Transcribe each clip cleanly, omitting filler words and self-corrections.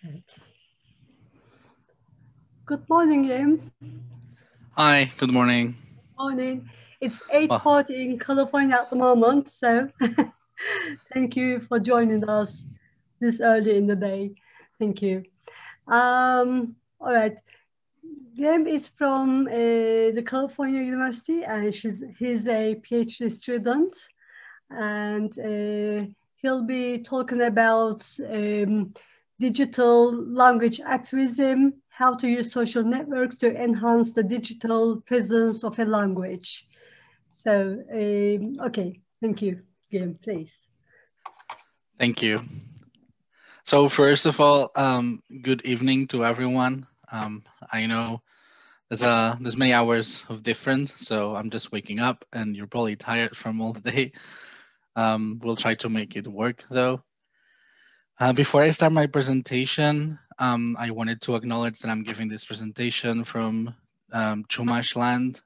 Evet. Good morning, Jim. Hi, good morning. Morning. It's 8:40 in California at the moment, so thank you for joining us this early in the day. Thank you. All right. Jim is from the California University, and he's a PhD student, and he'll be talking about digital language activism, how to use social networks to enhance the digital presence of a language. So, okay, thank you, Jim, please. Thank you. So first of all, good evening to everyone. I know there's many hours of difference, so I'm just waking up and you're probably tired from all the day. We'll try to make it work though. Before I start my presentation, I wanted to acknowledge that I'm giving this presentation from Chumash land,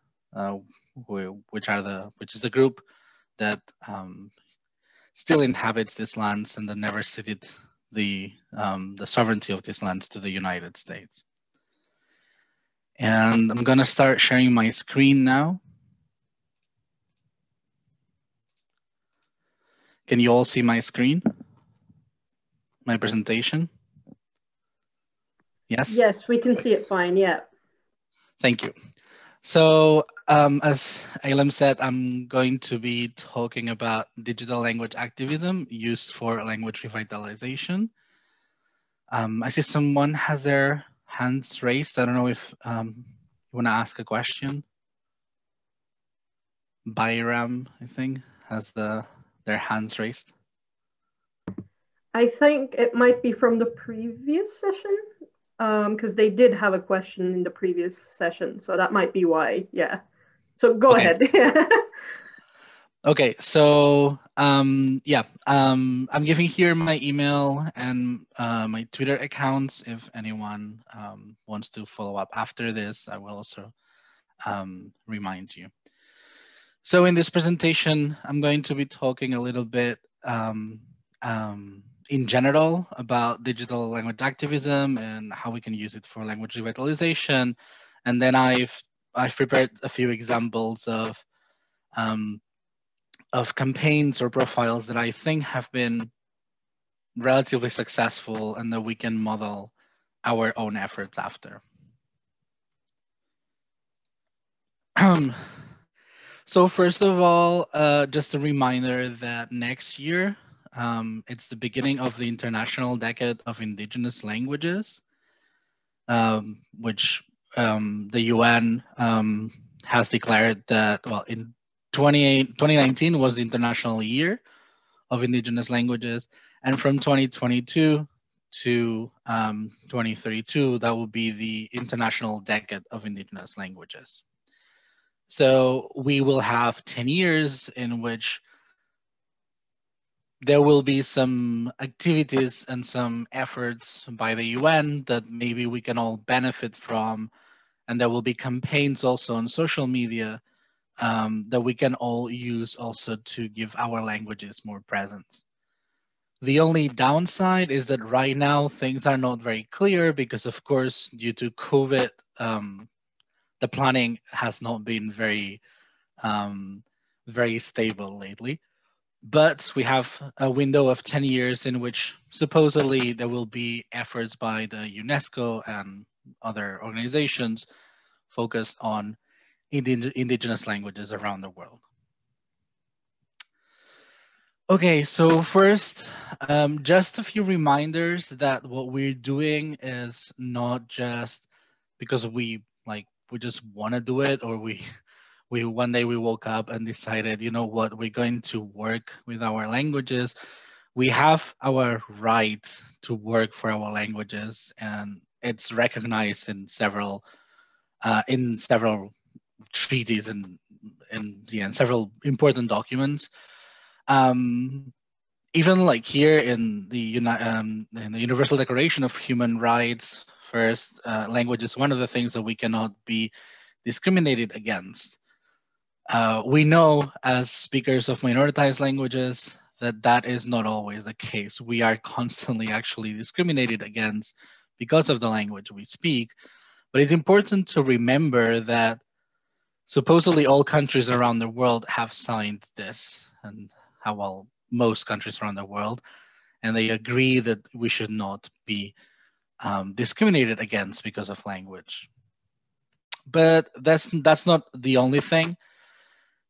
which is the group that still inhabits these lands and that never ceded the sovereignty of these lands to the United States. And I'm gonna start sharing my screen now. Can you all see my screen? My presentation? Yes? Yes, we can see it fine, yeah. Thank you. So as Ailem said, I'm going to be talking about digital language activism used for language revitalization. I see someone has their hands raised. I don't know if you want to ask a question. Bayram, I think, has their hands raised. I think it might be from the previous session, because they did have a question in the previous session, so that might be why, yeah. So go ahead. Okay, so I'm giving here my email and my Twitter accounts. If anyone wants to follow up after this, I will also remind you. So in this presentation, I'm going to be talking a little bit in general about digital language activism and how we can use it for language revitalization. And then I've prepared a few examples of campaigns or profiles that I think have been relatively successful and that we can model our own efforts after. So first of all, just a reminder that next year, it's the beginning of the International Decade of Indigenous Languages, which the UN has declared that, well, in 2019 was the International Year of Indigenous Languages, and from 2022 to 2032, that will be the International Decade of Indigenous Languages. So we will have 10 years in which there will be some activities and some efforts by the UN that maybe we can all benefit from. And there will be campaigns also on social media that we can all use also to give our languages more presence. The only downside is that right now things are not very clear because, of course, due to COVID, the planning has not been very stable lately. But we have a window of 10 years in which supposedly there will be efforts by the UNESCO and other organizations focused on indigenous languages around the world. Okay, so first, just a few reminders that what we're doing is not just because we just want to do it, or one day we woke up and decided, you know what, we're going to work with our languages. We have our right to work for our languages, and it's recognized in several treaties and several important documents. Even like here in the Universal Declaration of Human Rights, first, language is one of the things that we cannot be discriminated against. We know as speakers of minoritized languages that that is not always the case. We are constantly actually discriminated against because of the language we speak. But it's important to remember that supposedly all countries around the world have signed this, and how well most countries around the world, and they agree that we should not be discriminated against because of language. But that's not the only thing.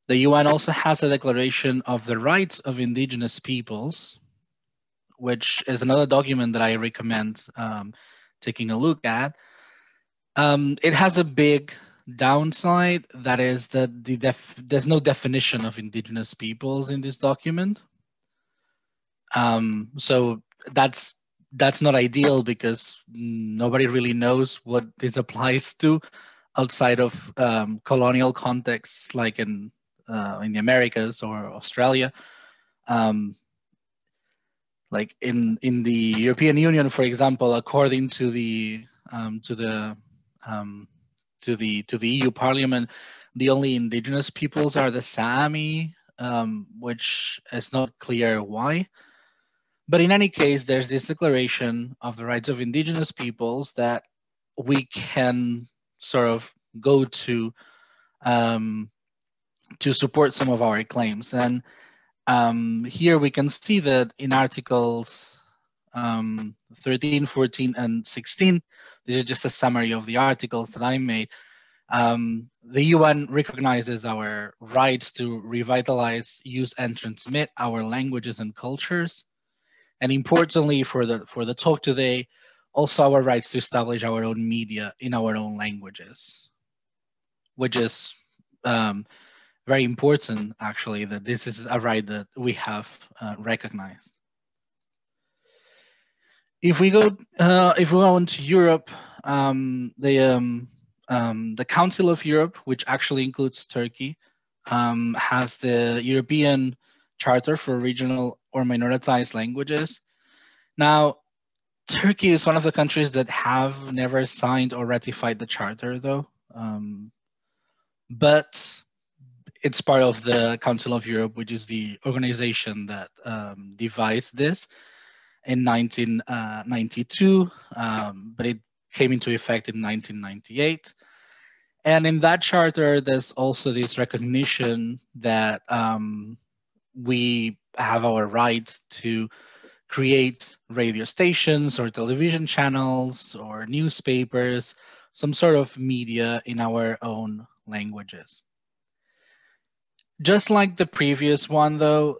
The UN also has a declaration of the rights of indigenous peoples, which is another document that I recommend taking a look at. It has a big downside, that is that there's no definition of indigenous peoples in this document. So that's not ideal, because nobody really knows what this applies to outside of colonial contexts, like in the Americas or Australia. Like in the European Union, for example, according to the EU Parliament, the only indigenous peoples are the Sami, which is not clear why. But in any case, there's this declaration of the rights of indigenous peoples that we can sort of go to support some of our claims. And here we can see that in Articles 13, 14, and 16, this is just a summary of the articles that I made. The UN recognizes our rights to revitalize, use, and transmit our languages and cultures. And importantly for the talk today, also our rights to establish our own media in our own languages, which is very important, actually, that this is a right that we have recognized. If we go into Europe, the Council of Europe, which actually includes Turkey, has the European Charter for Regional or Minoritized Languages. Now, Turkey is one of the countries that have never signed or ratified the Charter, though. But it's part of the Council of Europe, which is the organization that devised this in 1992, but it came into effect in 1998. And in that charter, there's also this recognition that we have our right to create radio stations or television channels or newspapers, some sort of media in our own languages. Just like the previous one, though,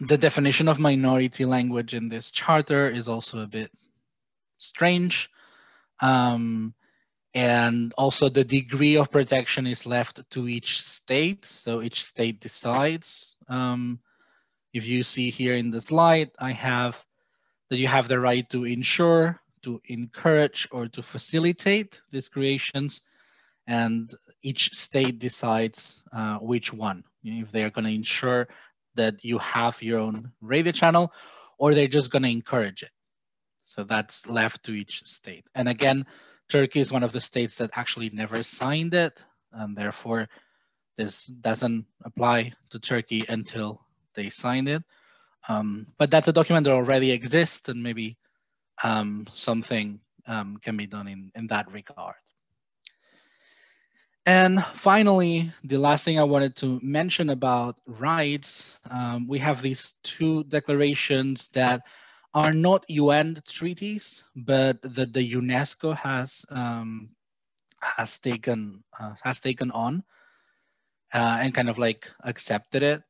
the definition of minority language in this charter is also a bit strange. And also the degree of protection is left to each state. So each state decides. If you see here in the slide, I have that you have the right to ensure, to encourage, or to facilitate these creations. And each state decides which one, if they're going to ensure that you have your own radio channel, or they're just going to encourage it. So that's left to each state. And again, Turkey is one of the states that actually never signed it, and therefore this doesn't apply to Turkey until they signed it. But that's a document that already exists, and maybe something can be done in that regard. And finally, the last thing I wanted to mention about rights, we have these two declarations that are not UN treaties, but that the UNESCO has taken on and kind of like accepted it.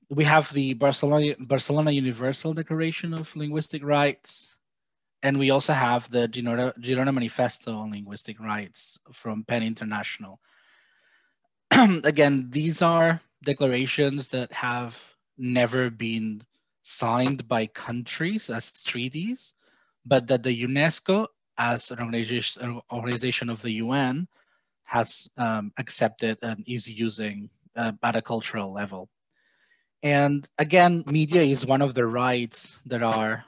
We have the Barcelona Universal Declaration of Linguistic Rights, and we also have the Girona Manifesto on Linguistic Rights from PEN International. Again, these are declarations that have never been signed by countries as treaties, but that the UNESCO, as an organization of the UN, has accepted and is using at a cultural level. And again, media is one of the rights that are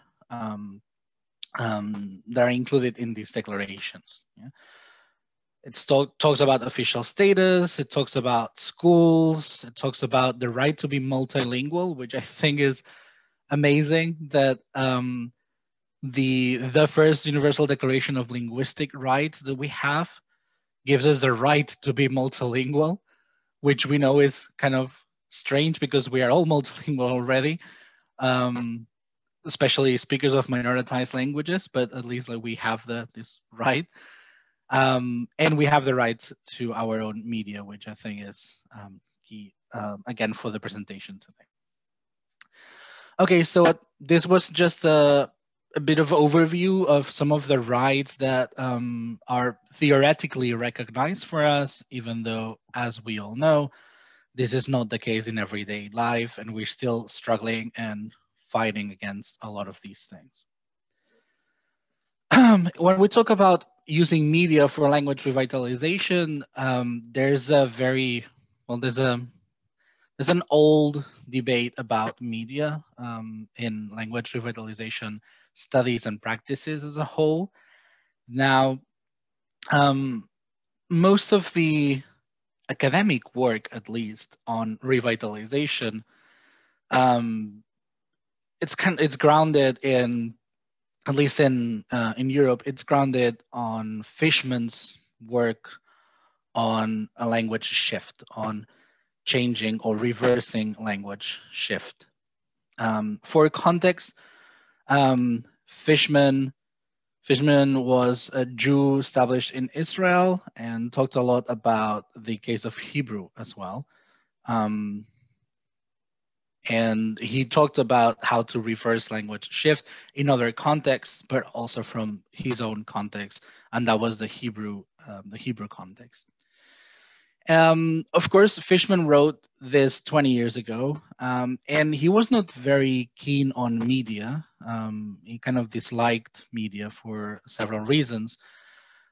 included in these declarations. Yeah? It talks about official status, it talks about schools, it talks about the right to be multilingual, which I think is amazing, that the first Universal Declaration of Linguistic Rights that we have gives us the right to be multilingual, which we know is kind of strange because we are all multilingual already, especially speakers of minoritized languages, but at least like we have this right. And we have the right to our own media, which I think is key, again, for the presentation today. Okay, so this was just a bit of overview of some of the rights that are theoretically recognized for us, even though, as we all know, this is not the case in everyday life, and we're still struggling and fighting against a lot of these things. When we talk about using media for language revitalization, there's an old debate about media in language revitalization studies and practices as a whole. Now, most of the academic work, at least on revitalization, it's grounded in, at least in Europe, it's grounded on Fishman's work on a language shift, on changing or reversing language shift. For context, Fishman was a Jew established in Israel and talked a lot about the case of Hebrew as well. And he talked about how to reverse language shift in other contexts, but also from his own context, and that was the Hebrew context. Of course, Fishman wrote this 20 years ago, and he was not very keen on media. He kind of disliked media for several reasons.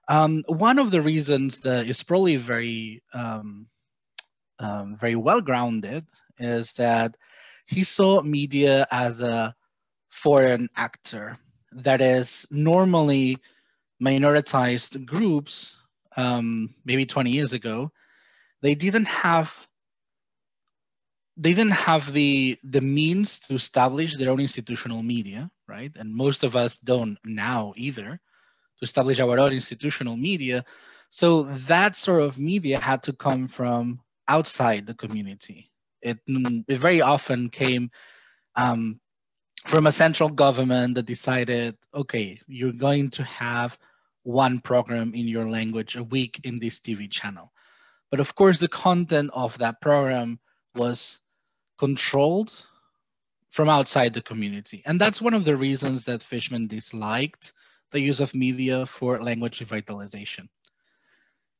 One of the reasons that is probably very well grounded is that he saw media as a foreign actor. That is, normally minoritized groups, maybe 20 years ago, they didn't have the means to establish their own institutional media, right? And most of us don't now either, to establish our own institutional media. So that sort of media had to come from outside the community. It very often came from a central government that decided, okay, you're going to have one program in your language a week in this TV channel. But of course, the content of that program was controlled from outside the community. And that's one of the reasons that Fishman disliked the use of media for language revitalization.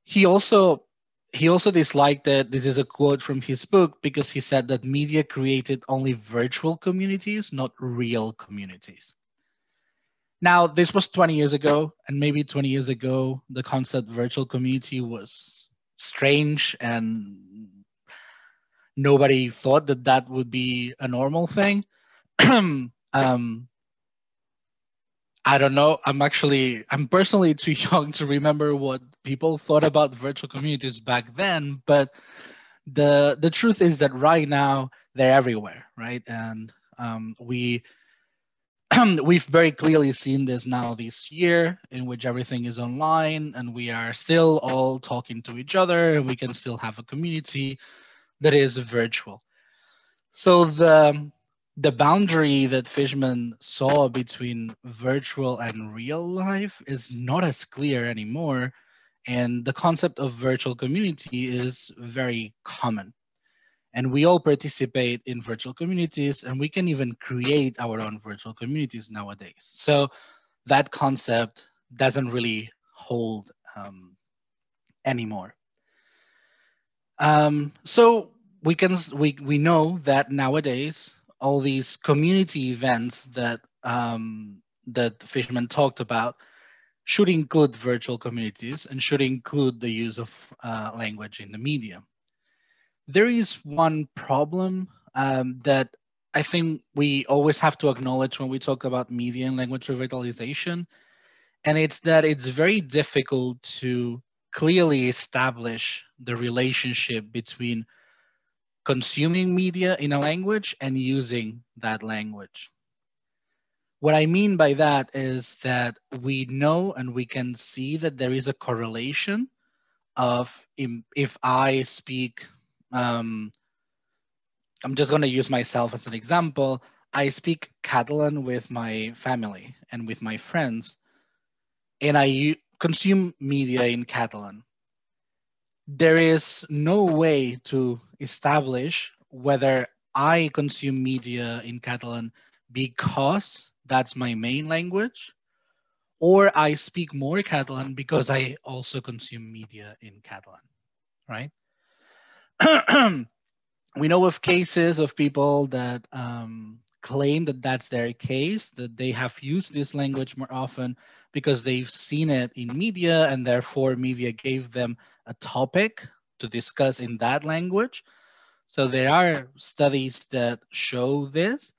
He also disliked it. This is a quote from his book, because he said that media created only virtual communities, not real communities. Now, this was 20 years ago, and maybe 20 years ago, the concept virtual community was strange and nobody thought that that would be a normal thing. I don't know. I'm personally too young to remember what people thought about virtual communities back then, but the truth is that right now they're everywhere, right? And we've very clearly seen this now this year, in which everything is online and we are still all talking to each other, and we can still have a community that is virtual. So the boundary that Fishman saw between virtual and real life is not as clear anymore. And the concept of virtual community is very common. And we all participate in virtual communities, and we can even create our own virtual communities nowadays. So that concept doesn't really hold anymore. So we know that nowadays, all these community events that that Fishman talked about should include virtual communities and should include the use of language in the media. There is one problem that I think we always have to acknowledge when we talk about media and language revitalization, and it's that it's very difficult to clearly establish the relationship between consuming media in a language and using that language. What I mean by that is that we know and we can see that there is a correlation of if I speak, I'm just going to use myself as an example. I speak Catalan with my family and with my friends, and I consume media in Catalan. There is no way to establish whether I consume media in Catalan because that's my main language, or I speak more Catalan because I also consume media in Catalan, right? We know of cases of people that claim that that's their case, that they have used this language more often because they've seen it in media, and therefore media gave them a topic to discuss in that language. So there are studies that show this,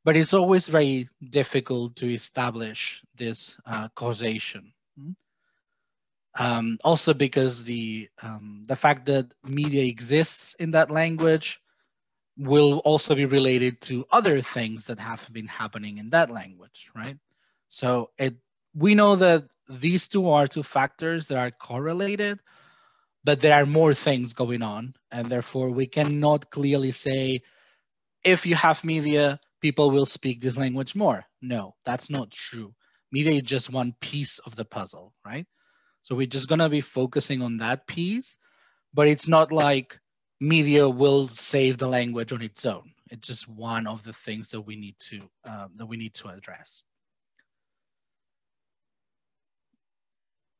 but it's always very difficult to establish this causation. Also because the fact that media exists in that language will also be related to other things that have been happening in that language, right? So we know that these two are two factors that are correlated, but there are more things going on, and therefore we cannot clearly say if you have media, people will speak this language more. No, that's not true. Media is just one piece of the puzzle, right? So we're just gonna be focusing on that piece, but it's not like media will save the language on its own. It's just one of the things that we need to address.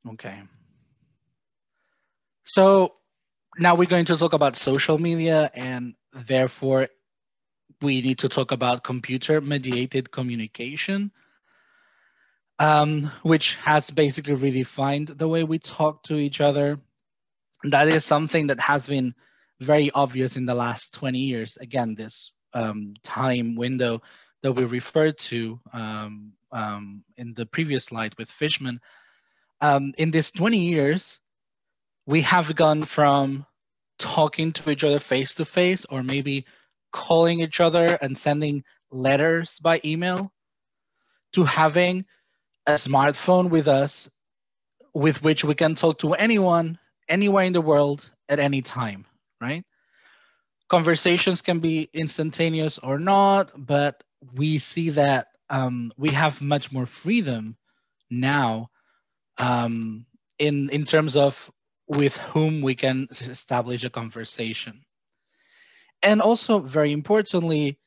Okay. So now we're going to talk about social media, and therefore we need to talk about computer-mediated communication, which has basically redefined the way we talk to each other. That is something that has been very obvious in the last 20 years. Again, this time window that we referred to in the previous slide with Fishman. In these 20 years, we have gone from talking to each other face to face, or maybe calling each other and sending letters by email, to having a smartphone with us with which we can talk to anyone, anywhere in the world at any time, right? Conversations can be instantaneous or not, but we see that we have much more freedom now in terms of with whom we can establish a conversation. And also, very importantly,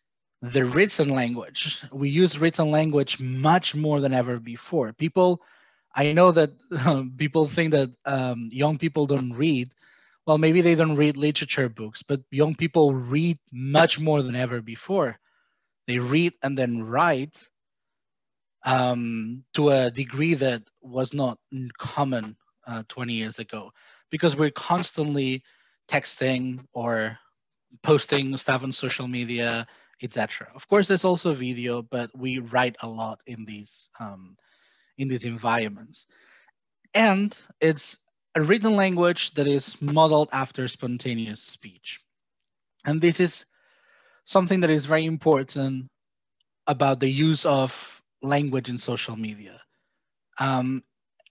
the written language. We use written language much more than ever before. I know that people think that young people don't read. Well, maybe they don't read literature books, but young people read much more than ever before. They read and then write to a degree that was not common 20 years ago, because we're constantly texting or posting stuff on social media, etc. Of course, there's also video, but we write a lot in these environments. And it's a written language that is modeled after spontaneous speech. And this is something that is very important about the use of language in social media.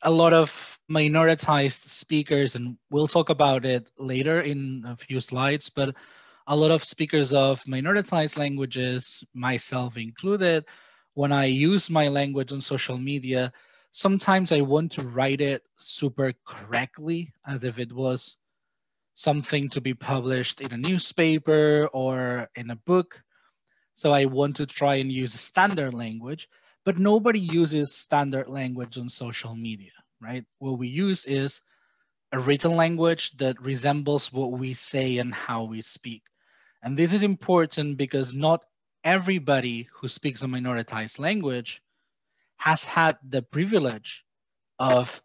A lot of minoritized speakers, and we'll talk about it later in a few slides, but a lot of speakers of minoritized languages, myself included, when I use my language on social media, sometimes I want to write it super correctly, as if it was something to be published in a newspaper or in a book. So I want to try and use standard language, but nobody uses standard language on social media, right? What we use is a written language that resembles what we say and how we speak. And this is important because not everybody who speaks a minoritized language has had the privilege of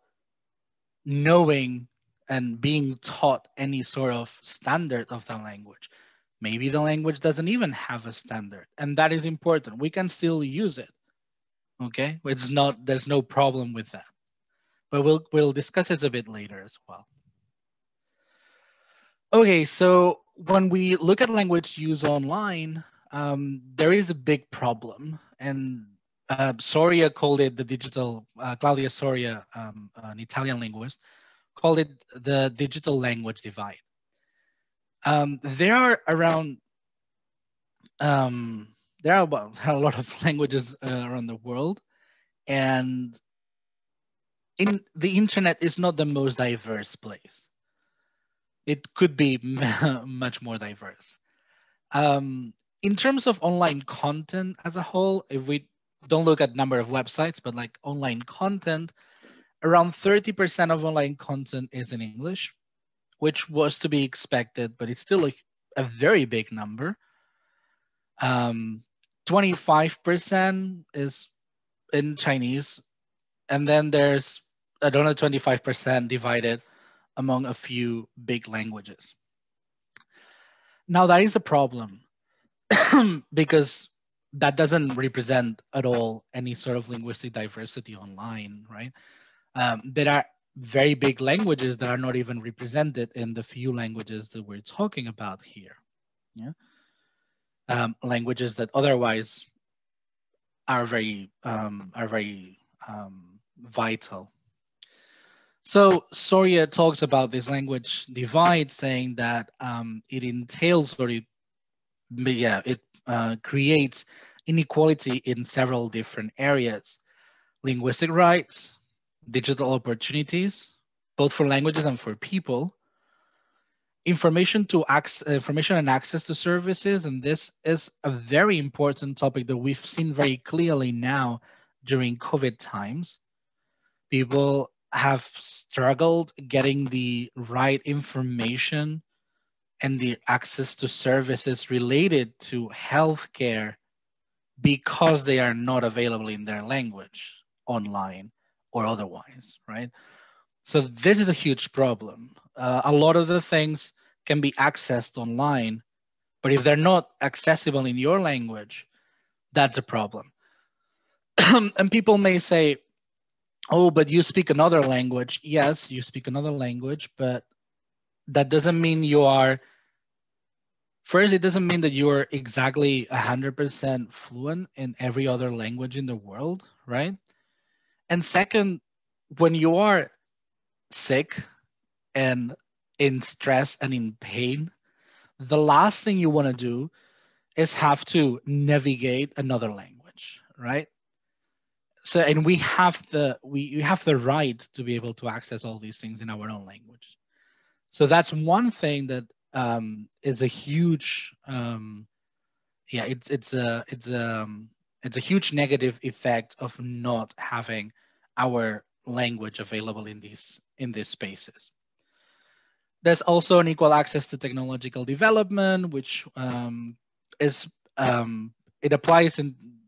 knowing and being taught any sort of standard of the language. Maybe the language doesn't even have a standard, and that is important. We can still use it, okay? There's no problem with that. but we'll discuss this a bit later as well. Okay, so when we look at language use online, there is a big problem, and Soria called it the digital, Claudia Soria, an Italian linguist, called it the digital language divide. There are around, there are a lot of languages around the world, and the internet is not the most diverse place. It could be much more diverse. In terms of online content as a whole, if we don't look at number of websites, but like online content, around 30% of online content is in English, which was to be expected, but it's still a very big number. 25% is in Chinese, and then there's another 25% divided among a few big languages. Now that is a problem because that doesn't represent at all any sort of linguistic diversity online, right? There are very big languages that are not even represented in the few languages that we're talking about here. Yeah, languages that otherwise are very vital. So Soria talks about this language divide, saying that it entails, or it creates inequality in several different areas: linguistic rights, digital opportunities, both for languages and for people, information and access to services. And this is a very important topic that we've seen very clearly now during COVID times. People have struggled getting the right information and the access to services related to healthcare because they are not available in their language, online or otherwise, right? So this is a huge problem. A lot of the things can be accessed online, but if they're not accessible in your language, that's a problem. And people may say, oh, but you speak another language. Yes, you speak another language, but that doesn't mean you are, first, it doesn't mean that you're exactly 100% fluent in every other language in the world, right? And second, when you are sick and in stress and in pain, the last thing you want to do is have to navigate another language, right? So, and we have the right to be able to access all these things in our own language. So that's one thing that is a huge, it's a huge negative effect of not having our language available in these spaces. There's also unequal access to technological development, which it applies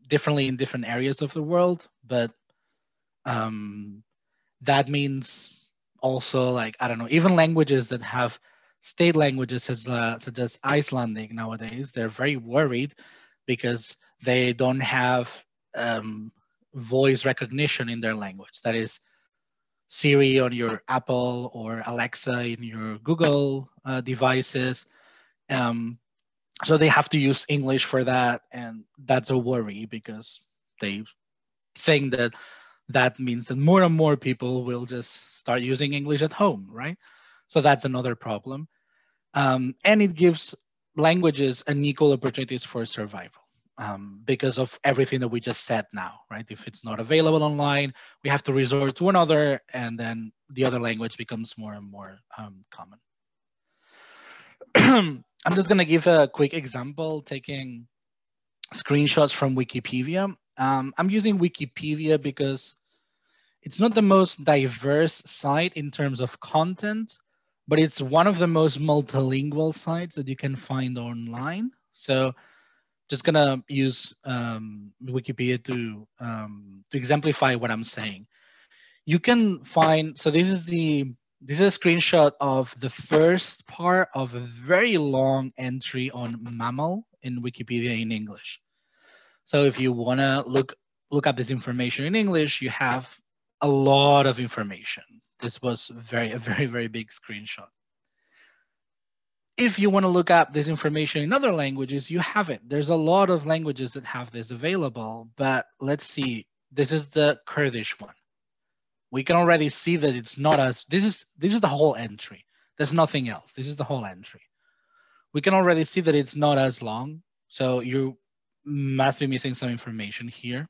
differently in different areas of the world, but that means also, like, I don't know, even languages that have state languages such as Icelandic nowadays, they're very worried because they don't have voice recognition in their language. That is Siri on your Apple or Alexa in your Google devices. So they have to use English for that, and that's a worry because they think that that means that more and more people will just start using English at home, right? So that's another problem. And it gives languages unequal opportunities for survival because of everything that we just said now, right? If it's not available online, we have to resort to another, and then the other language becomes more and more common. I'm just going to give a quick example, taking screenshots from Wikipedia. I'm using Wikipedia because it's not the most diverse site in terms of content, but it's one of the most multilingual sites that you can find online. So just going to use Wikipedia to exemplify what I'm saying. You can find, so this is a screenshot of the first part of a very long entry on mammal in Wikipedia in English. So if you want to look up this information in English, you have a lot of information. This was a very big screenshot. If you want to look up this information in other languages, you have it. There's a lot of languages that have this available, but let's see. This is the Kurdish one. We can already see that it's not as, this is the whole entry. There's nothing else. This is the whole entry. We can already see that it's not as long. So you must be missing some information here.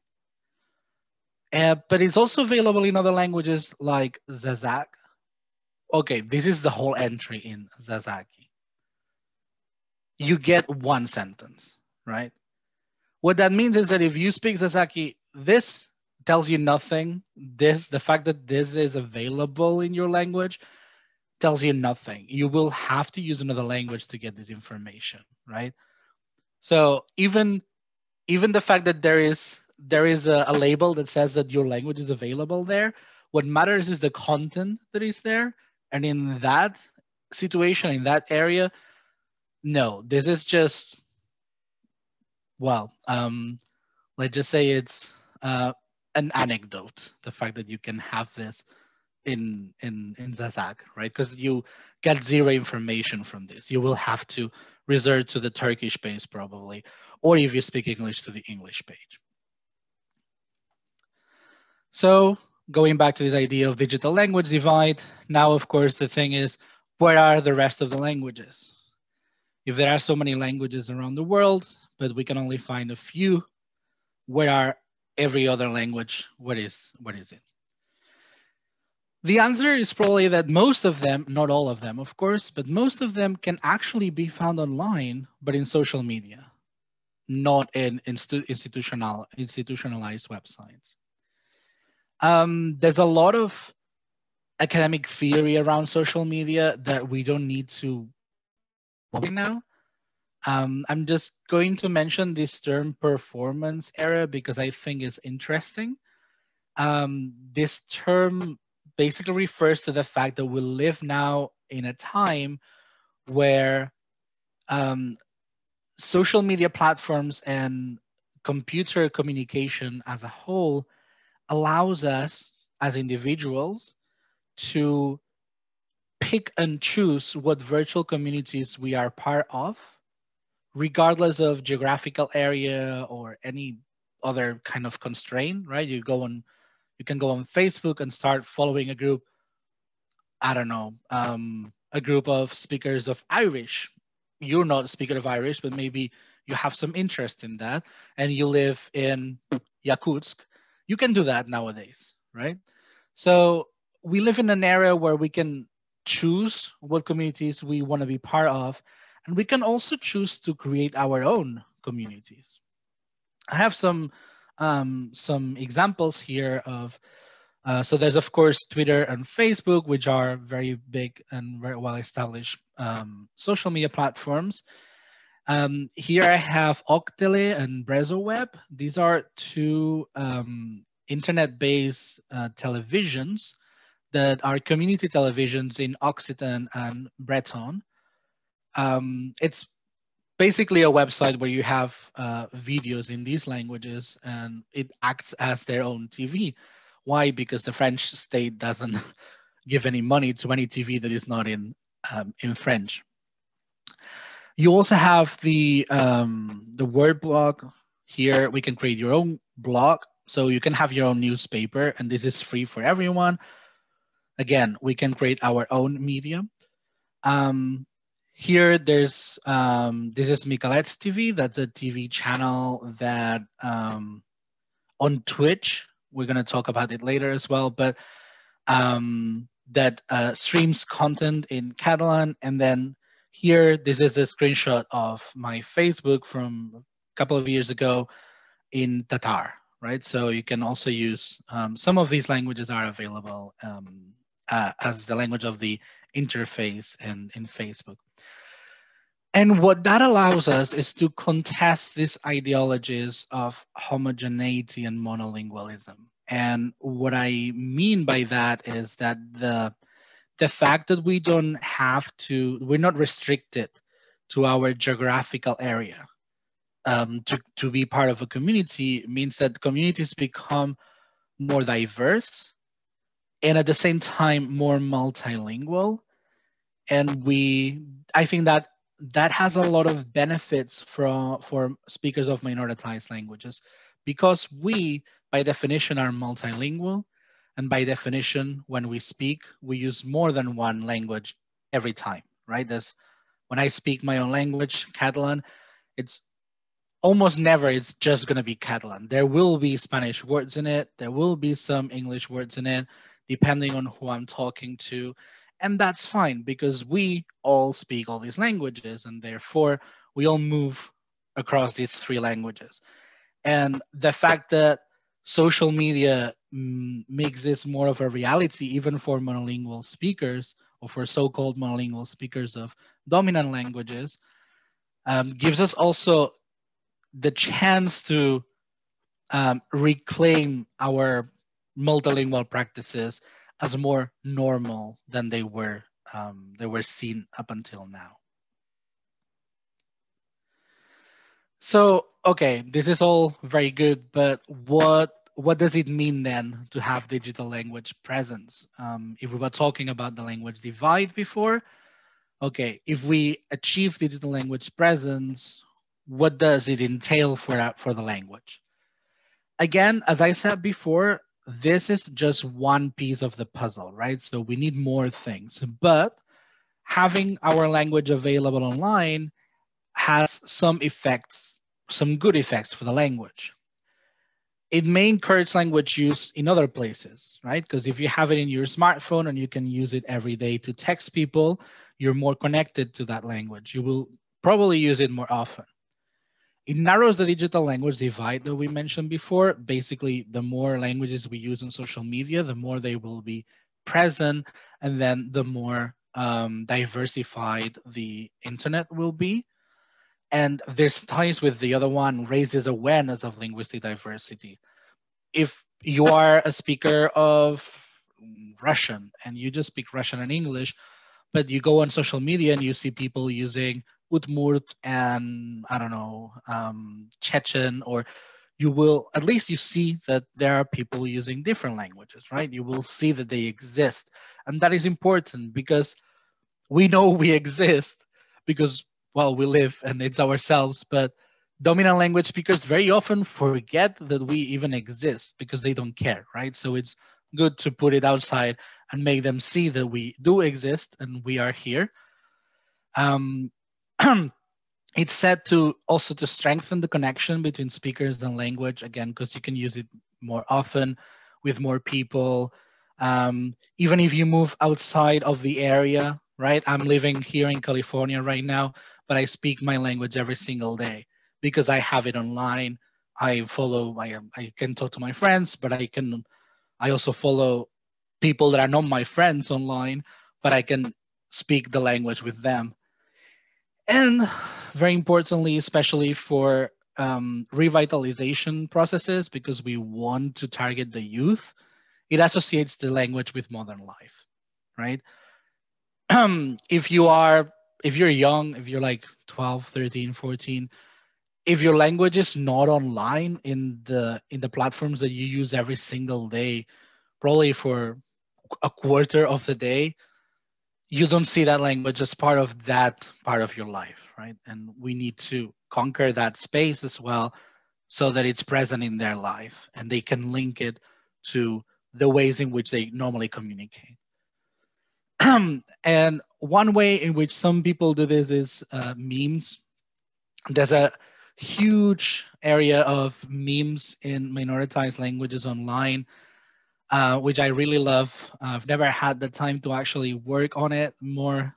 But it's also available in other languages like Zazak. Okay, this is the whole entry in Zazaki. You get one sentence, right? What that means is that if you speak Zazaki, this tells you nothing. The fact that this is available in your language tells you nothing. You will have to use another language to get this information, right? So even the fact that there is a label that says that your language is available there, what matters is the content that is there. And in that situation, in that area, no, this is just, well, let's just say it's an anecdote, the fact that you can have this in Zazak, right? Because you get zero information from this. You will have to resort to the Turkish page probably, or if you speak English, to the English page. So going back to this idea of digital language divide, now, of course, the thing is, where are the rest of the languages? If there are so many languages around the world, but we can only find a few, where are every other language? What is it? The answer is probably that most of them, not all of them, of course, but most of them can actually be found online, but in social media, not in institutionalized websites. There's a lot of academic theory around social media that we don't need to right now. I'm just going to mention this term performance era because I think it's interesting. This term basically refers to the fact that we live now in a time where social media platforms and computer communication as a whole allows us as individuals to pick and choose what virtual communities we are part of, regardless of geographical area or any other kind of constraint, right? You can go on Facebook and start following a group, I don't know, a group of speakers of Irish. You're not a speaker of Irish, but maybe you have some interest in that and you live in Yakutsk. You can do that nowadays, right? So we live in an era where we can choose what communities we want to be part of, and we can also choose to create our own communities. I have some examples here of, so there's of course Twitter and Facebook, which are very big and very well established social media platforms. Here I have Octele and BrezoWeb. These are two internet-based televisions that are community televisions in Occitan and Breton. It's basically a website where you have videos in these languages, and it acts as their own TV. Why? Because the French state doesn't give any money to any TV that is not in French. You also have the word blog. Here we can create your own blog, so you can have your own newspaper, and this is free for everyone. Again, we can create our own media. Here there's, this is Mikalet's TV. That's a TV channel that on Twitch, we're gonna talk about it later as well, but that streams content in Catalan. And then here, this is a screenshot of my Facebook from a couple of years ago in Tatar, right? So you can also use, some of these languages are available as the language of the interface in Facebook. And what that allows us is to contest these ideologies of homogeneity and monolingualism. And what I mean by that is that the fact that we don't have to, we're not restricted to our geographical area to be part of a community means that communities become more diverse and at the same time more multilingual. And I think that has a lot of benefits for speakers of minoritized languages, because we, by definition, are multilingual. And by definition, when we speak, we use more than one language every time, right? When I speak my own language, Catalan, it's almost never it's just going to be Catalan. There will be Spanish words in it. There will be some English words in it, depending on who I'm talking to. And that's fine, because we all speak all these languages, and therefore we all move across these three languages. And the fact that social media makes this more of a reality, even for monolingual speakers, or for so-called monolingual speakers of dominant languages, gives us also the chance to reclaim our multilingual practices as more normal than they were seen up until now. So, okay, this is all very good, but what does it mean then to have digital language presence? If we were talking about the language divide before, okay, if we achieve digital language presence, what does it entail for the language? Again, as I said before, this is just one piece of the puzzle, right? So we need more things, but having our language available online has some effects, some good effects for the language. It may encourage language use in other places, right? Because if you have it in your smartphone and you can use it every day to text people, you're more connected to that language. You will probably use it more often. It narrows the digital language divide that we mentioned before. Basically, the more languages we use on social media, the more they will be present, and then the more diversified the internet will be. And this ties with the other one, raises awareness of linguistic diversity. If you are a speaker of Russian and you just speak Russian and English, but you go on social media and you see people using Udmurt and, I don't know, Chechen, or you will, at least you see that there are people using different languages, right? You will see that they exist. And that is important, because we know we exist because, well, we live and it's ourselves, but dominant language speakers very often forget that we even exist because they don't care, right? So it's good to put it outside and make them see that we do exist and we are here. It's said to also to strengthen the connection between speakers and language, again, because you can use it more often with more people. Even if you move outside of the area, right? I'm living here in California right now, but I speak my language every single day because I have it online. I can talk to my friends, but I also follow people that are not my friends online, but I can speak the language with them. And very importantly, especially for revitalization processes, because we want to target the youth, it associates the language with modern life, right? If you're young, if you're like 12, 13, 14, if your language is not online in the platforms that you use every single day, probably for a quarter of the day, you don't see that language as part of that part of your life, right? And we need to conquer that space as well so that it's present in their life and they can link it to the ways in which they normally communicate. And one way in which some people do this is memes. There's a huge area of memes in minoritized languages online, which I really love. I've never had the time to actually work on it more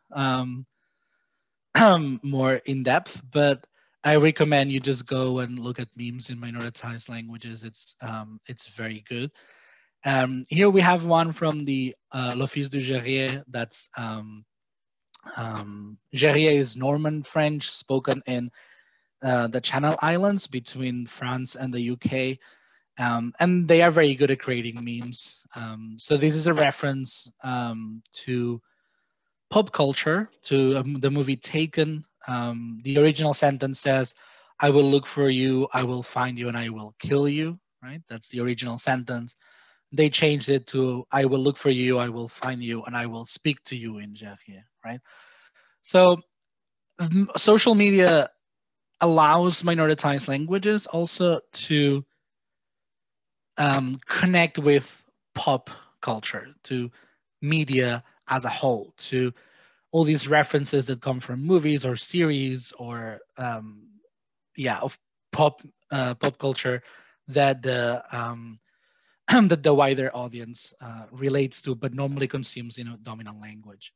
more in depth, but I recommend you just go and look at memes in minoritized languages. It's very good. Here we have one from the L'Office du Gerrier. That's Gerrier is Norman French spoken in the Channel Islands between France and the UK. And they are very good at creating memes. So this is a reference to pop culture, to the movie Taken. The original sentence says, "I will look for you, I will find you, and I will kill you," right? That's the original sentence. they changed it to I will look for you, I will find you, and I will speak to you in Jahia, right? So social media allows minoritized languages also to connect with pop culture, to media as a whole, to all these references that come from movies or series or of pop culture that the that the wider audience relates to, but normally consumes in a dominant language.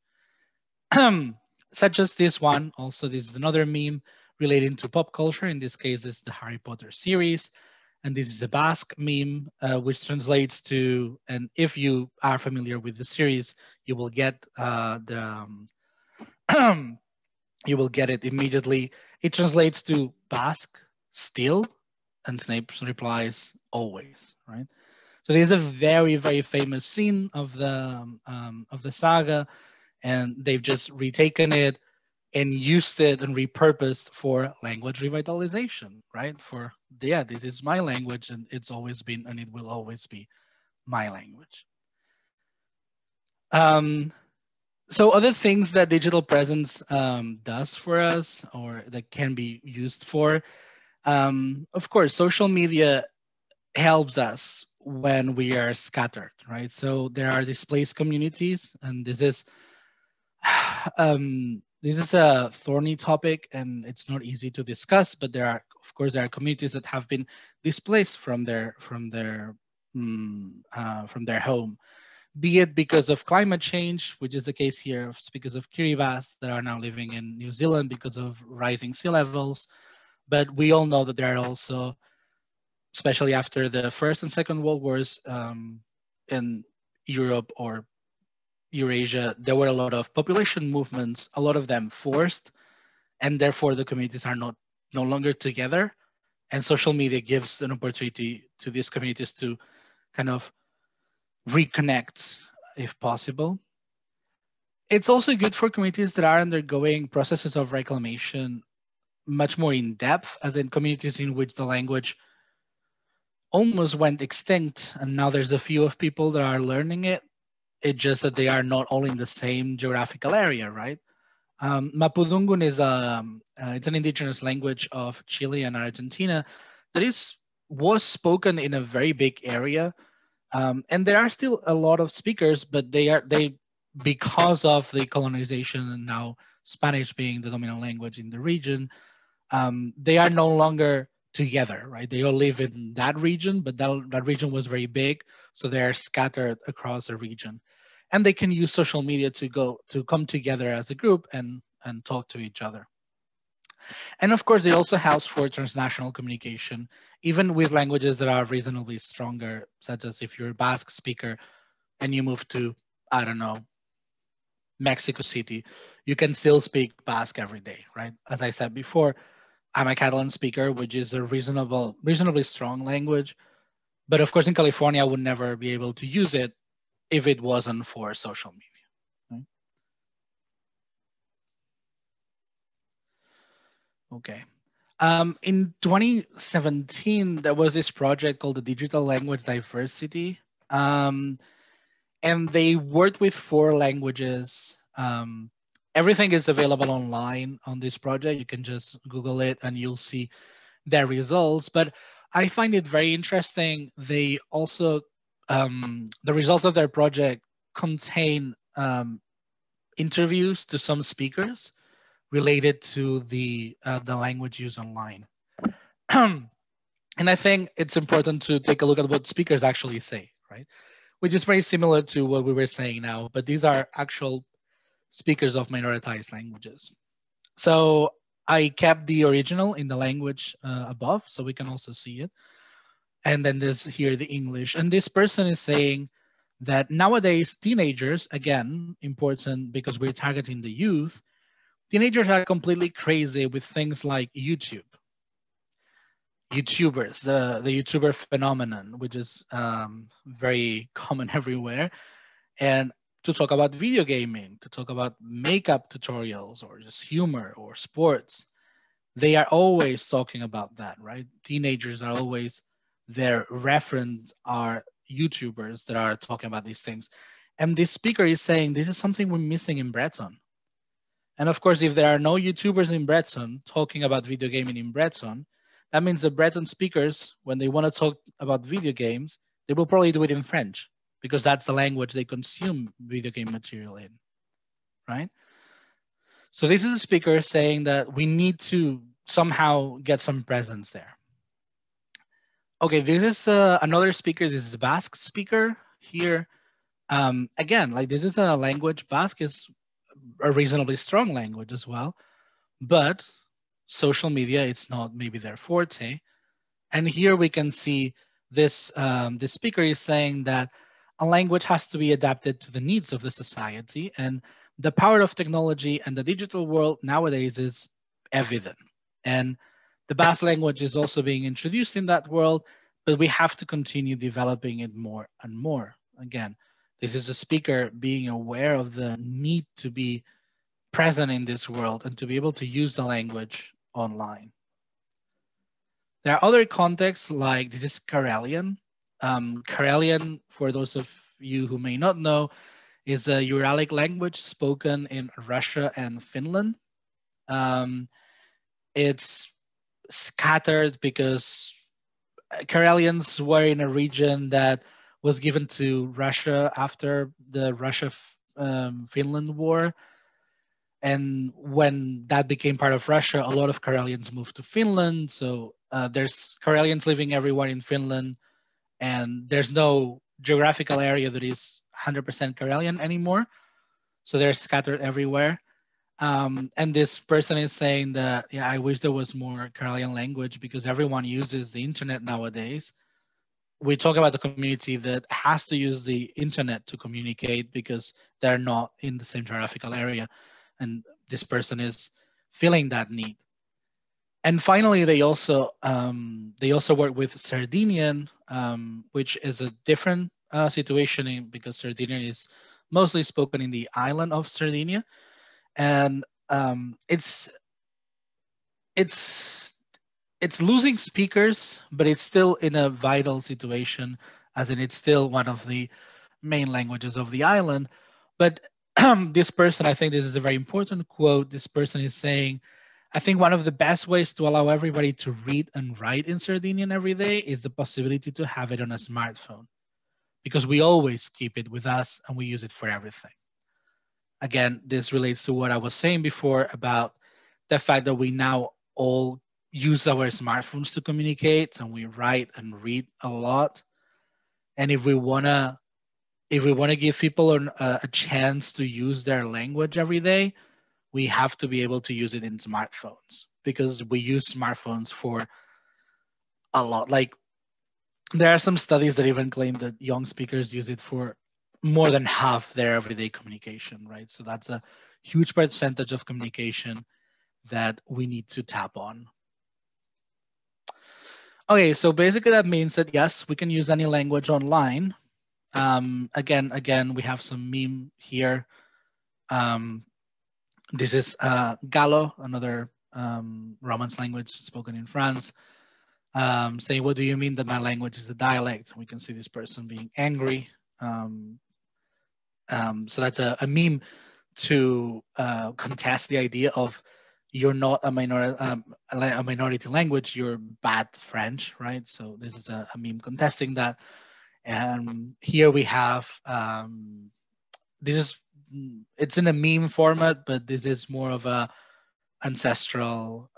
Such as this one. Also, this is another meme relating to pop culture. In this case, this is the Harry Potter series. And this is a Basque meme, which translates to, and if you are familiar with the series, you will get you will get it immediately. It translates to Basque, still, and Snape replies, always, right? So there's a very, very famous scene of the saga, and they've just retaken it and used it and repurposed for language revitalization, right? For, yeah, this is my language, and it's always been, and it will always be my language. So other things that digital presence does for us, or that can be used for, of course, social media helps us when we are scattered, right? So there are displaced communities, and this is a thorny topic, and it's not easy to discuss. But there are, of course, there are communities that have been displaced from their home, be it because of climate change, which is the case here, because of Kiribati that are now living in New Zealand because of rising sea levels. But we all know that there are also, especially after the First and Second World Wars in Europe or Eurasia, there were a lot of population movements, a lot of them forced, and therefore the communities are no longer together. And social media gives an opportunity to these communities to kind of reconnect if possible. It's also good for communities that are undergoing processes of reclamation much more in depth, as in communities in which the language almost went extinct, and now there's a few of people that are learning it. It's just that they are not all in the same geographical area, right? Mapudungun is it's an indigenous language of Chile and Argentina that was spoken in a very big area, and there are still a lot of speakers, but they because of the colonization and now Spanish being the dominant language in the region, they are no longer together, right? They all live in that region, but that region was very big, so they are scattered across the region, and they can use social media to come together as a group and talk to each other. And of course, they also house for transnational communication, even with languages that are reasonably stronger, such as if you're a Basque speaker and you move to, I don't know, Mexico City, you can still speak Basque every day, right? As I said before, I'm a Catalan speaker, which is a reasonably strong language. But of course, in California, I would never be able to use it if it wasn't for social media. Right? Okay. In 2017, there was this project called the Digital Language Diversity. And they worked with 4 languages. Everything is available online on this project. You can just Google it and you'll see their results. But I find it very interesting. They also, the results of their project contain interviews to some speakers related to the language used online. And I think it's important to take a look at what speakers actually say, right? Which is very similar to what we were saying now, but these are actual speakers of minoritized languages. So I kept the original in the language above, so we can also see it. And then there's here the English. And this person is saying that nowadays teenagers, again, important because we're targeting the youth, teenagers are completely crazy with things like YouTube. YouTubers, the YouTuber phenomenon, which is very common everywhere. And to talk about video gaming, to talk about makeup tutorials or just humor or sports, they are always talking about that, right? Teenagers are always, their reference are YouTubers that are talking about these things. And this speaker is saying, this is something we're missing in Breton. And of course, if there are no YouTubers in Breton talking about video gaming in Breton, that means the Breton speakers, when they want to talk about video games, they will probably do it in French, because that's the language they consume video game material in, right? So this is a speaker saying that we need to somehow get some presence there. Okay, this is another speaker. This is a Basque speaker here. Again, like this is a language. Basque is a reasonably strong language as well, but social media, it's not maybe their forte. And here we can see this, this speaker is saying that a language has to be adapted to the needs of the society, and the power of technology and the digital world nowadays is evident. And the Basque language is also being introduced in that world, but we have to continue developing it more and more. Again, this is a speaker being aware of the need to be present in this world and to be able to use the language online. There are other contexts, like this is Karelian. Karelian, for those of you who may not know, is a Uralic language spoken in Russia and Finland. It's scattered because Karelians were in a region that was given to Russia after the Russia-Finland war. And when that became part of Russia, a lot of Karelians moved to Finland. So there's Karelians living everywhere in Finland, and there's no geographical area that is 100% Karelian anymore. So they're scattered everywhere. And this person is saying that, yeah, I wish there was more Karelian language because everyone uses the internet nowadays. We talk about the community that has to use the internet to communicate because they're not in the same geographical area. And this person is feeling that need. And finally, they also work with Sardinian, which is a different situation because Sardinian is mostly spoken in the island of Sardinia, and it's losing speakers, but it's still in a vital situation, as in it's still one of the main languages of the island. But this person, I think this is a very important quote. This person is saying, I think one of the best ways to allow everybody to read and write in Sardinian every day is the possibility to have it on a smartphone, because we always keep it with us and we use it for everything. Again, this relates to what I was saying before about the fact that we now all use our smartphones to communicate, and we write and read a lot. And if we wanna give people a chance to use their language every day, we have to be able to use it in smartphones, because we use smartphones for a lot. Like, there are some studies that even claim that young speakers use it for more than half their everyday communication, right? So that's a huge percentage of communication that we need to tap on. Okay, so basically that means that yes, we can use any language online. Again, we have some meme here. This is Gallo, another Romance language spoken in France, saying, what do you mean that my language is a dialect? We can see this person being angry. So that's a meme to contest the idea of you're not a minority language, you're bad French, right? So this is a meme contesting that. And here we have, it's in a meme format, but this is more of a ancestral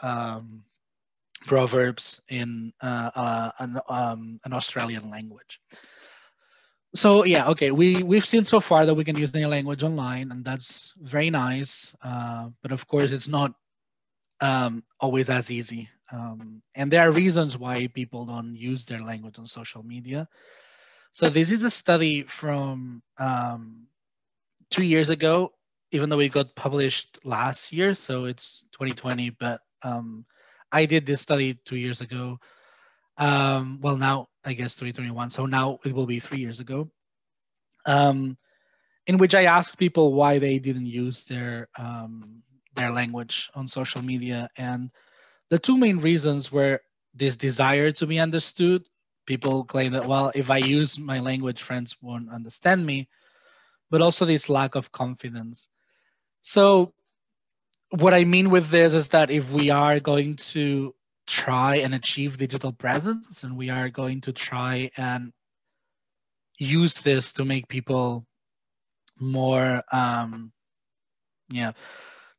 proverbs in an Australian language. So yeah, okay, we've seen so far that we can use any language online, and that's very nice. But of course, it's not always as easy. And there are reasons why people don't use their language on social media. So this is a study from 2 years ago, even though it got published last year, so it's 2020, but I did this study 2 years ago. Well, now I guess 2021, so now it will be 3 years ago, in which I asked people why they didn't use their language on social media. And the two main reasons were this desire to be understood. people claim that, well, if I use my language, friends won't understand me, but also this lack of confidence. So what I mean with this is that if we are going to try and achieve digital presence, and we are going to try and use this to make people more,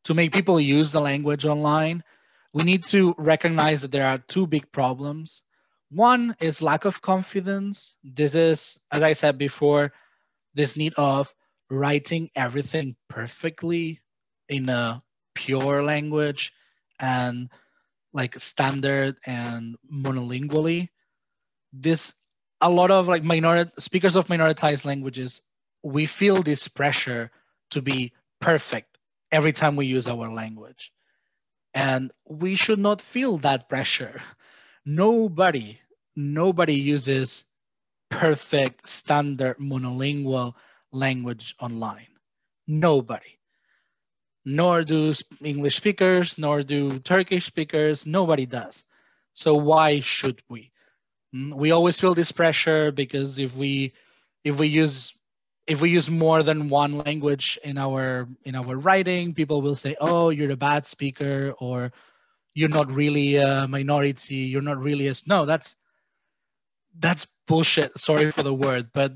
to make people use the language online, we need to recognize that there are two big problems. One is lack of confidence. This is, as I said before, this need of writing everything perfectly in a pure language and like standard and monolingually. This, a lot of like speakers of minoritized languages, we feel this pressure to be perfect every time we use our language. And we should not feel that pressure. Nobody uses perfect standard monolingual language online. Nobody. Nor do English speakers, nor do Turkish speakers. Nobody does. So why should we? We always feel this pressure because if we use more than one language in our writing, people will say, oh, you're a bad speaker, or you're not really a minority, you're not really a... No, that's bullshit. Sorry for the word, but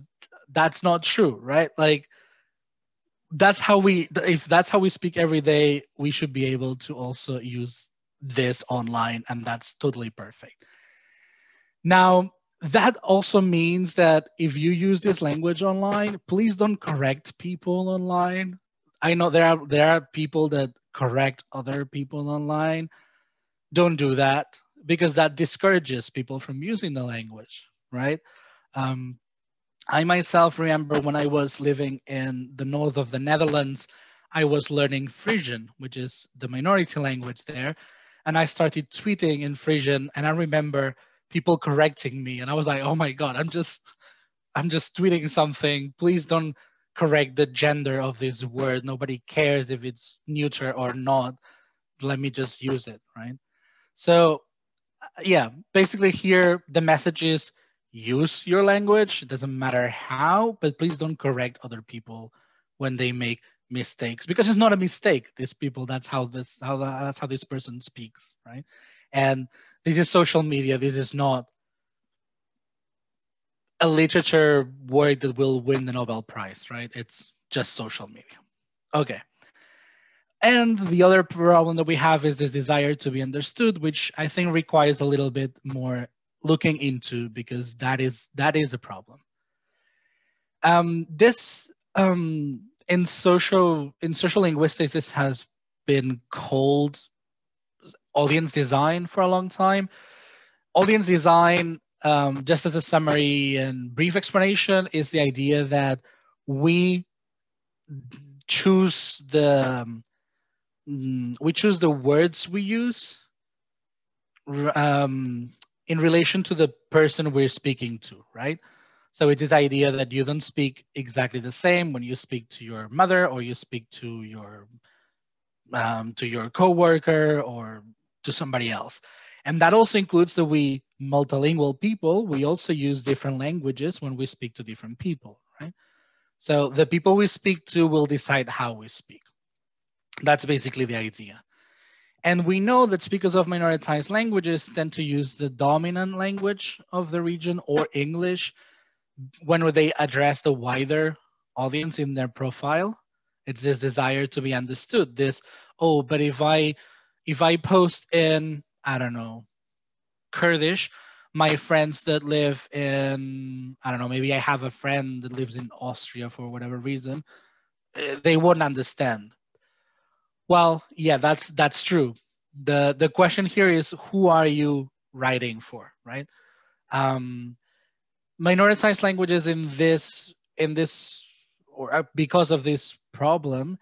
that's not true, right? Like, if that's how we speak every day, we should be able to also use this online, and that's totally perfect. Now, that also means that if you use this language online, please don't correct people online. I know there are people that correct other people online. Don't do that, because that discourages people from using the language, right? I myself remember when I was living in the north of the Netherlands, I was learning Frisian, which is the minority language there. And I started tweeting in Frisian, and I remember people correcting me, and I was like, oh my God, I'm just tweeting something. Please don't correct the gender of this word. Nobody cares if it's neuter or not. Let me just use it, right? So yeah, basically here, the message is use your language. It doesn't matter how, but please don't correct other people when they make mistakes, because it's not a mistake. These people, that's how this person speaks, right? And this is social media. This is not a literature work that will win the Nobel Prize, right? It's just social media. Okay. And the other problem that we have is this desire to be understood, which I think requires a little bit more looking into, because that is a problem. In social linguistics, this has been called audience design for a long time. Audience design, just as a summary and brief explanation, is the idea that we choose the words we use in relation to the person we're speaking to, right? So it's this idea that you don't speak exactly the same when you speak to your mother, or you speak to your coworker, or to somebody else. And that also includes that we multilingual people, we also use different languages when we speak to different people, right? So the people we speak to will decide how we speak. That's basically the idea. And we know that speakers of minoritized languages tend to use the dominant language of the region, or English, when they address the wider audience in their profile. It's this desire to be understood. This, oh, but if I post in, I don't know, Kurdish, my friends that live in, I don't know, maybe I have a friend that lives in Austria for whatever reason, they wouldn't understand. Well, yeah, that's true. The question here is, who are you writing for, right? Minoritized languages in this, or because of this problem,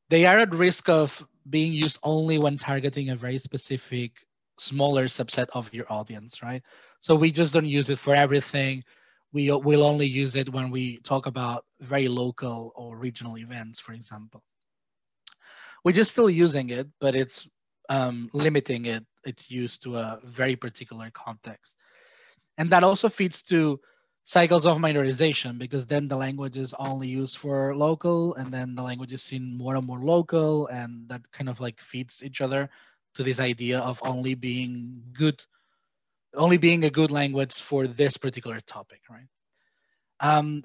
they are at risk of being used only when targeting a very specific, smaller subset of your audience, right? So we just don't use it for everything. We'll only use it when we talk about very local or regional events, for example. We're just still using it, but it's limiting its use to a very particular context. And that also feeds to cycles of minorization, because then the language is only used for local, and then the language is seen more and more local, and that kind of like feeds each other to this idea of only being a good language for this particular topic, right?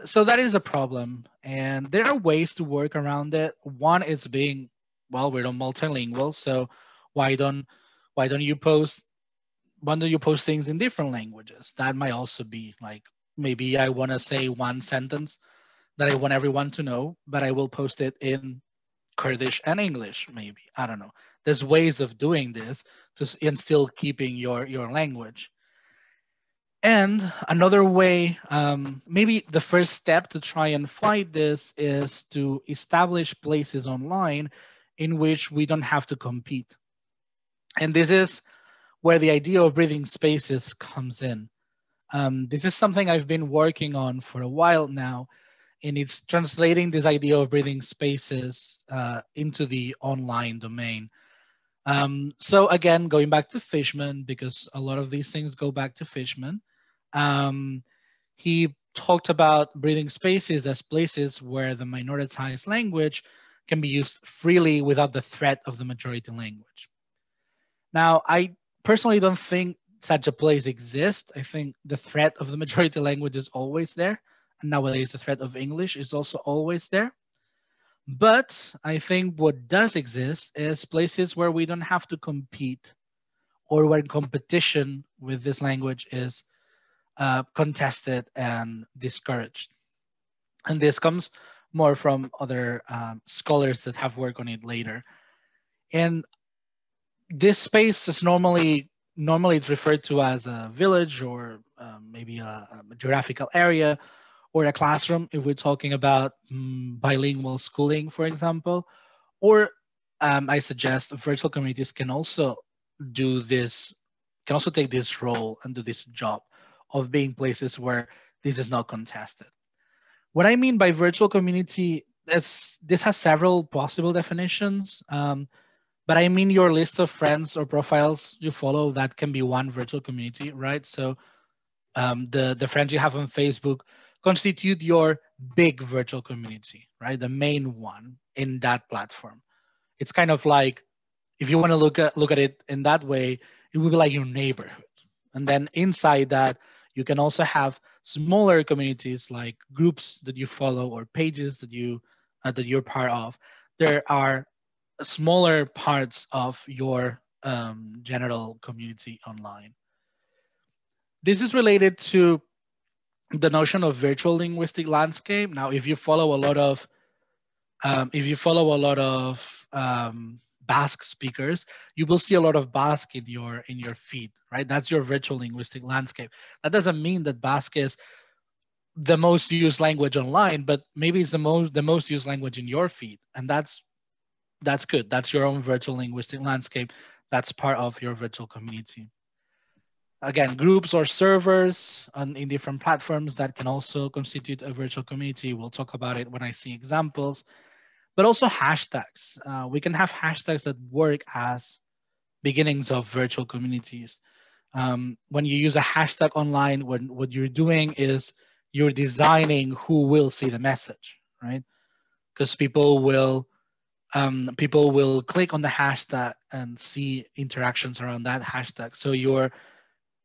So that is a problem, and there are ways to work around it. One is being, well, we're multilingual, so why don't you post things in different languages? That might also be like, maybe I want to say one sentence that I want everyone to know, but I will post it in Kurdish and English, maybe. I don't know. There's ways of doing this and still keeping your language. And another way, maybe the first step to try and fight this is to establish places online in which we don't have to compete. And this is where the idea of breathing spaces comes in. This is something I've been working on for a while now, and it's translating this idea of breathing spaces into the online domain. So again, going back to Fishman, because a lot of these things go back to Fishman, he talked about breathing spaces as places where the minoritized language can be used freely without the threat of the majority language. Now, I personally don't think such a place exists. I think the threat of the majority language is always there. And nowadays, the threat of English is also always there. But I think what does exist is places where we don't have to compete, or where competition with this language is contested and discouraged. And this comes more from other scholars that have worked on it later. And this space is normally it's referred to as a village, or maybe a geographical area, or a classroom if we're talking about bilingual schooling, for example. Or I suggest virtual communities can also do this, can also take this role and do this job of being places where this is not contested. What I mean by virtual community is, this has several possible definitions, but I mean your list of friends or profiles you follow, that can be one virtual community, right? So the friends you have on Facebook constitute your big virtual community, right? The main one in that platform. It's kind of like, if you want to look at it in that way, it would be like your neighborhood. And then inside that, you can also have smaller communities, like groups that you follow or pages that you're part of. There are smaller parts of your general community online. This is related to the notion of virtual linguistic landscape. Now, if you follow a lot of Basque speakers, you will see a lot of Basque in your feed, right? That's your virtual linguistic landscape. That doesn't mean that Basque is the most used language online, but maybe it's the most used language in your feed, and that's good. That's your own virtual linguistic landscape. That's part of your virtual community. Again, groups or servers in different platforms that can also constitute a virtual community. We'll talk about it when I see examples. But also hashtags. We can have hashtags that work as beginnings of virtual communities. When you use a hashtag online, what you're doing is you're designing who will see the message, right? Because people will click on the hashtag and see interactions around that hashtag. So you're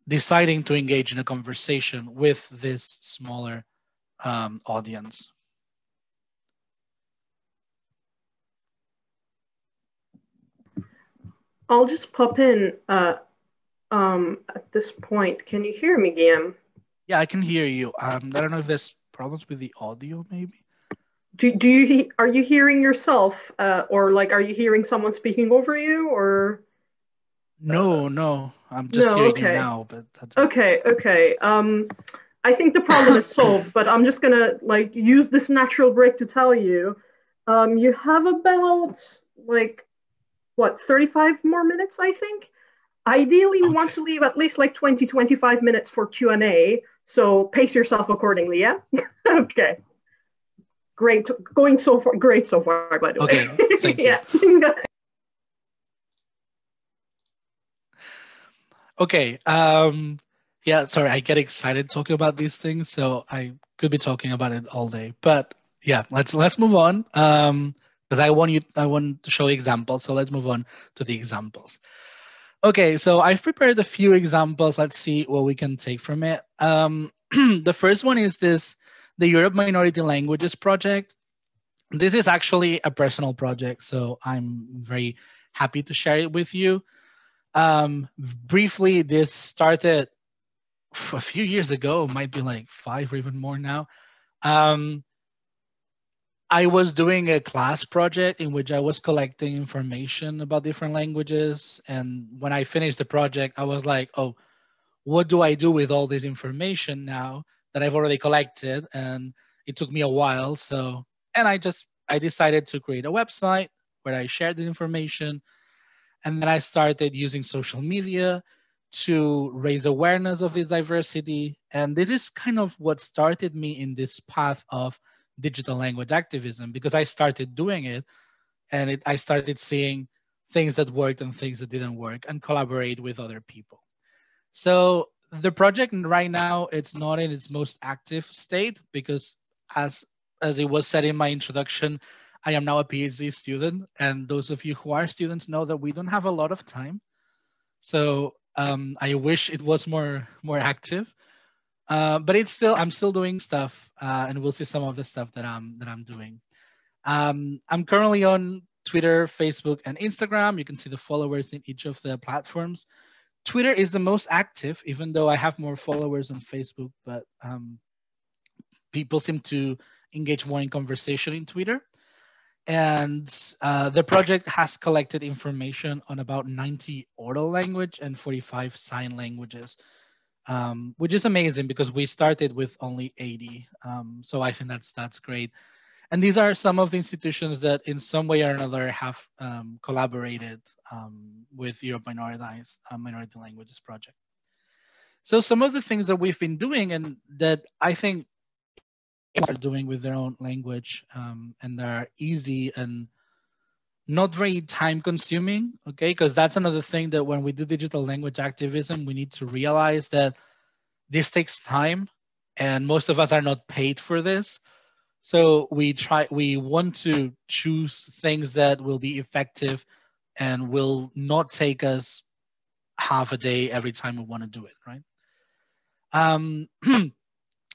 deciding to engage in a conversation with this smaller audience. I'll just pop in at this point. Can you hear me, Guillaume? Yeah, I can hear you. I don't know if there's problems with the audio, maybe. Are you hearing yourself, or like, are you hearing someone speaking over you, or? No, I'm just hearing you now, but that's okay. I think the problem is solved, but I'm just gonna like use this natural break to tell you, you have about like, what, 35 more minutes, I think. Ideally, we want to leave at least like 20-25 minutes for Q&A, so pace yourself accordingly, yeah? Okay. Great, great so far, by the way. Okay, thank you. Yeah. Okay, Yeah, sorry, I get excited talking about these things, so I could be talking about it all day. But yeah, let's move on. Because I want to show examples, so let's move on to the examples. Okay, so I've prepared a few examples. Let's see what we can take from it. The first one is the Europe Minority Languages project. This is actually a personal project, so I'm very happy to share it with you. Briefly, this started a few years ago, might be like 5 or even more now. I was doing a class project in which I was collecting information about different languages. And when I finished the project, I was like, oh, what do I do with all this information now that I've already collected? And it took me a while. So, and I decided to create a website where I shared the information. And then I started using social media to raise awareness of this diversity. And this is kind of what started me in this path of digital language activism, because I started doing it and I started seeing things that worked and things that didn't work and collaborate with other people. So the project right now, it's not in its most active state because as it was said in my introduction, I am now a PhD student. And those of you who are students know that we don't have a lot of time. So I wish it was more active, but I'm still doing stuff, and we'll see some of the stuff that I'm doing. I'm currently on Twitter, Facebook, and Instagram. You can see the followers in each of the platforms. Twitter is the most active, even though I have more followers on Facebook, but people seem to engage more in conversation in Twitter. And the project has collected information on about 90 oral language and 45 sign languages, which is amazing because we started with only 80. So I think that's great. And these are some of the institutions that in some way or another have collaborated with Europe Minority Languages project. So some of the things that we've been doing and that I think are doing with their own language and they're easy and not very time consuming, okay? Because that's another thing that when we do digital language activism, we need to realize that this takes time and most of us are not paid for this. So we want to choose things that will be effective and will not take us half a day every time we want to do it, right?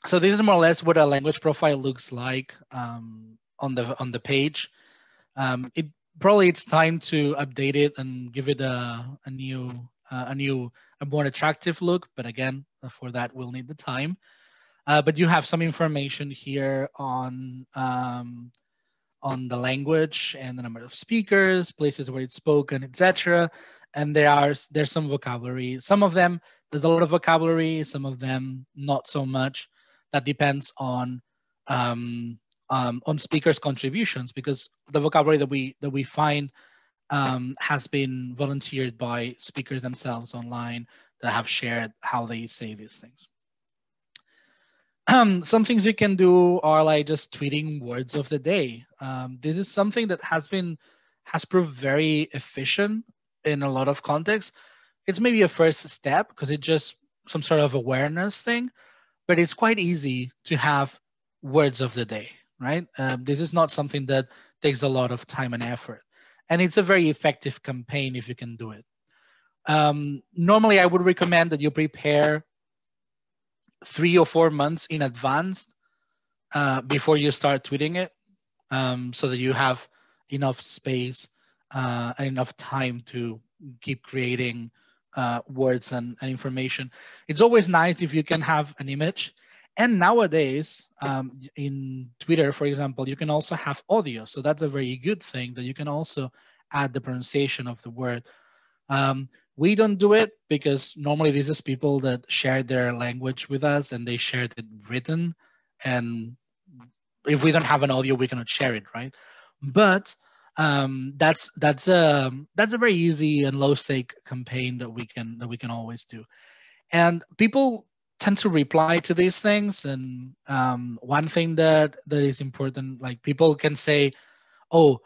So this is more or less what a language profile looks like on the page. It's time to update it and give it a more attractive look. But again, for that we'll need the time. But you have some information here on the language and the number of speakers, places where it's spoken, etc. And there's some vocabulary. Some of them there's a lot of vocabulary. Some of them not so much. That depends on speakers' contributions, because the vocabulary that we find has been volunteered by speakers themselves online that have shared how they say these things. Some things you can do are like just tweeting words of the day. This is something that has proved very efficient in a lot of contexts. It's maybe a first step because it's just some sort of awareness thing. But it's quite easy to have words of the day, right? This is not something that takes a lot of time and effort. And it's a very effective campaign if you can do it. Normally, I would recommend that you prepare 3 or 4 months in advance before you start tweeting it, so that you have enough space and enough time to keep creating words and information. It's always nice if you can have an image. And nowadays, in Twitter, for example, you can also have audio. So that's a very good thing that you can also add the pronunciation of the word. We don't do it because normally this is people that share their language with us and they shared it written. And if we don't have an audio, we cannot share it, right? But that's a very easy and low stake campaign that we can always do. And people tend to reply to these things. And one thing that is important, like people can say, oh,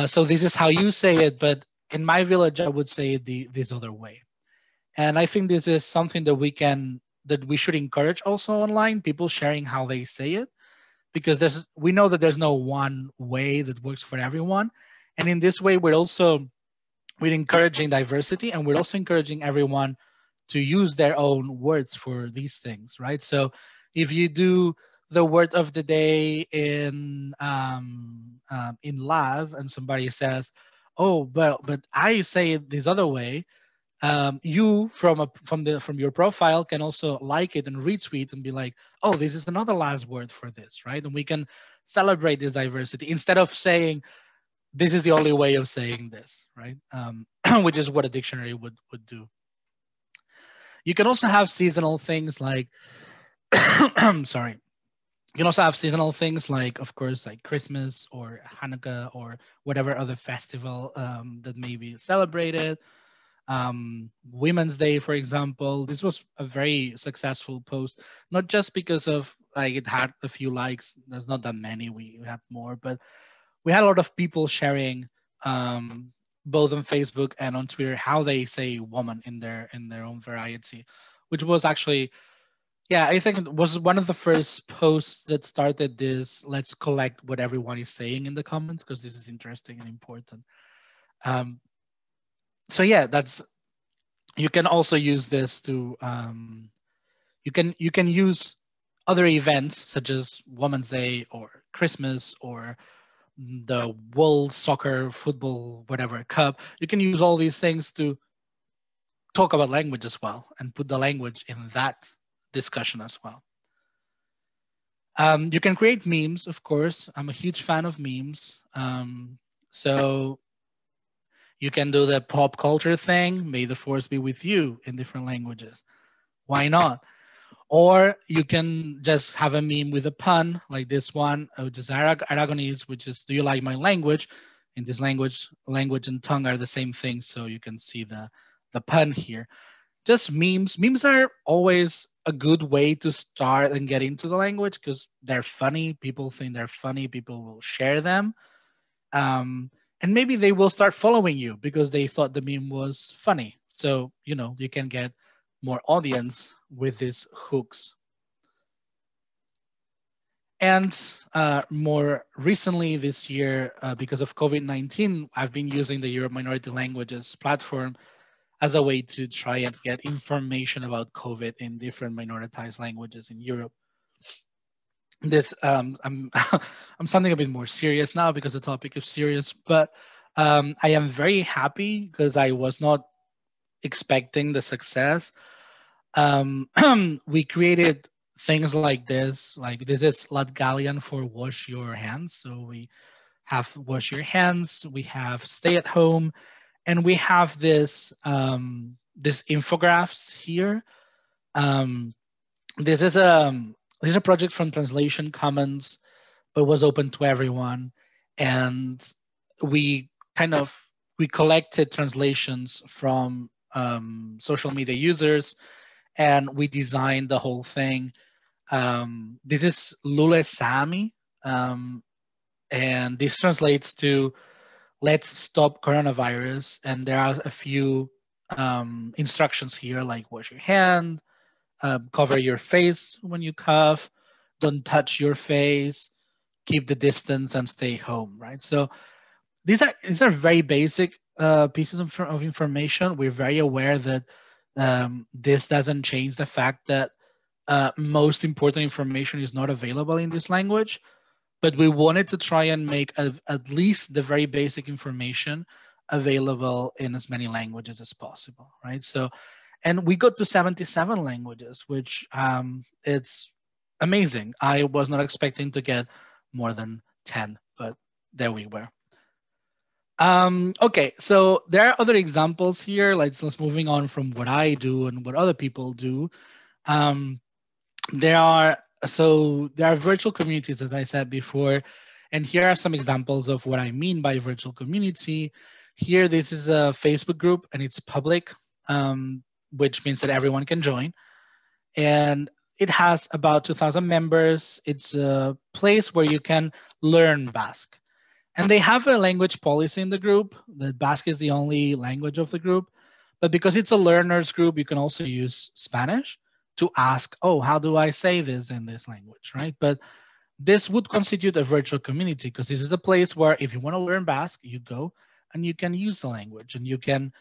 so this is how you say it, but in my village, I would say it this other way. And I think this is something that we can that we should encourage also online, people sharing how they say it, because we know that there's no one way that works for everyone. And in this way, we're encouraging diversity, and we're also encouraging everyone to use their own words for these things, right? So if you do the word of the day in Laz, and somebody says, "Oh, but I say it this other way," you from your profile can also like it and retweet and be like, "Oh, this is another Laz word for this," right? And we can celebrate this diversity instead of saying, "This is the only way of saying this," right? Which is what a dictionary would do. You can also have seasonal things like, sorry. You can also have seasonal things like, of course, like Christmas or Hanukkah or whatever other festival that may be celebrated. Women's Day, for example. This was a very successful post, not just because of like it had a few likes. There's not that many. We have more, but we had a lot of people sharing both on Facebook and on Twitter how they say woman in their own variety, which was actually, yeah, I think it was one of the first posts that started this. Let's collect what everyone is saying in the comments, because this is interesting and important. So yeah, you can also use this to you can use other events such as Women's Day or Christmas or the World Soccer, Football, whatever Cup. You can use all these things to talk about language as well and put the language in that discussion as well. You can create memes, of course. I'm a huge fan of memes. So you can do the pop culture thing, may the force be with you, in different languages. Why not? Or you can just have a meme with a pun like this one, which is Aragonese, which is, do you like my language? In this language and tongue are the same thing. So you can see the pun here. Just memes. Memes are always a good way to start and get into the language because they're funny. People think they're funny. People will share them. And maybe they will start following you because they thought the meme was funny. So, you can get more audience with these hooks. And more recently this year, because of COVID-19, I've been using the Europe Minority Languages platform as a way to try and get information about COVID in different minoritized languages in Europe. This I'm sounding a bit more serious now because the topic is serious, but I am very happy because I was not expecting the success. We created things like this is Latgalian for wash your hands. So we have wash your hands, we have stay at home, and we have this this infographics here. This is a project from Translation Commons, but was open to everyone. And we collected translations from social media users, and we designed the whole thing. This is Lule Sami, and this translates to let's stop coronavirus. And there are a few instructions here, like wash your hand, cover your face when you cough, don't touch your face, keep the distance, and stay home, right? So these are very basic pieces of information. We're very aware that this doesn't change the fact that most important information is not available in this language, but we wanted to try and make at least the very basic information available in as many languages as possible, right? So, and we got to 77 languages, which it's amazing. I was not expecting to get more than 10, but there we were. Okay, so there are other examples here. Let's moving on from what I do and what other people do. There are virtual communities, as I said before, and here are some examples of what I mean by virtual community. Here, this is a Facebook group, and it's public, which means that everyone can join. And it has about 2,000 members. It's a place where you can learn Basque. And they have a language policy in the group that Basque is the only language of the group. But because it's a learners group, you can also use Spanish. to ask, oh, how do I say this in this language, right? But this would constitute a virtual community, because this is a place where if you want to learn Basque, you go and you can use the language and you can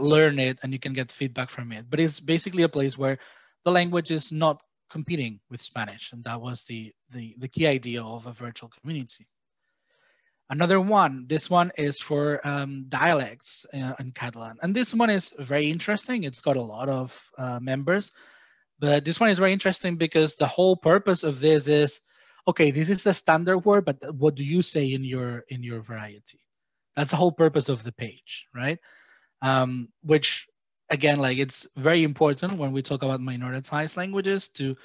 learn it and you can get feedback from it. But it's basically a place where the language is not competing with Spanish. And that was the key idea of a virtual community. Another one, this one is for dialects in Catalan. And this one is very interesting. It's got a lot of members, but this one is very interesting because the whole purpose of this is, okay, this is the standard word, but what do you say in your variety? That's the whole purpose of the page, right? Which again, like, it's very important when we talk about minoritized languages to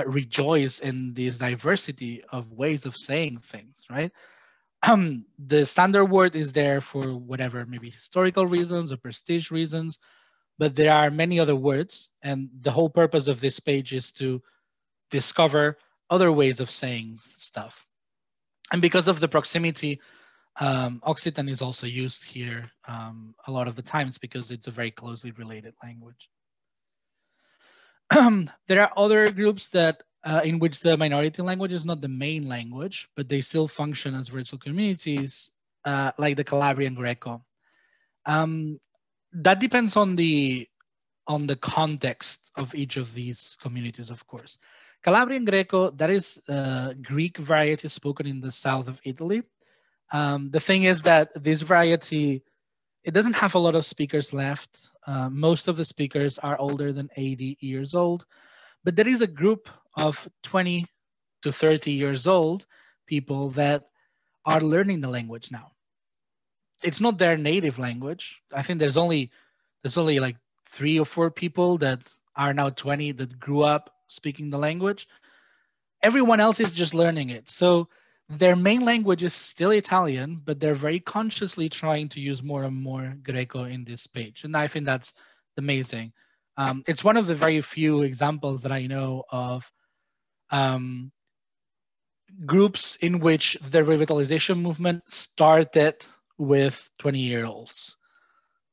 rejoice in this diversity of ways of saying things, right? The standard word is there for whatever, maybe historical reasons or prestige reasons, but there are many other words. And the whole purpose of this page is to discover other ways of saying stuff. And because of the proximity, Occitan is also used here a lot of the times because it's a very closely related language. There are other groups that in which the minority language is not the main language, but they still function as virtual communities, like the Calabrian Greco. That depends on the context of each of these communities, of course. Calabrian Greco, that is Greek variety spoken in the south of Italy. The thing is that this variety, it doesn't have a lot of speakers left. Most of the speakers are older than 80 years old, but there is a group of 20 to 30 years old people that are learning the language now. It's not their native language. I think there's only like 3 or 4 people that are now 20 that grew up speaking the language. Everyone else is just learning it. So their main language is still Italian, but they're very consciously trying to use more and more Greco in this page. And I think that's amazing. It's one of the very few examples that I know of groups in which the revitalization movement started with 20-year-olds,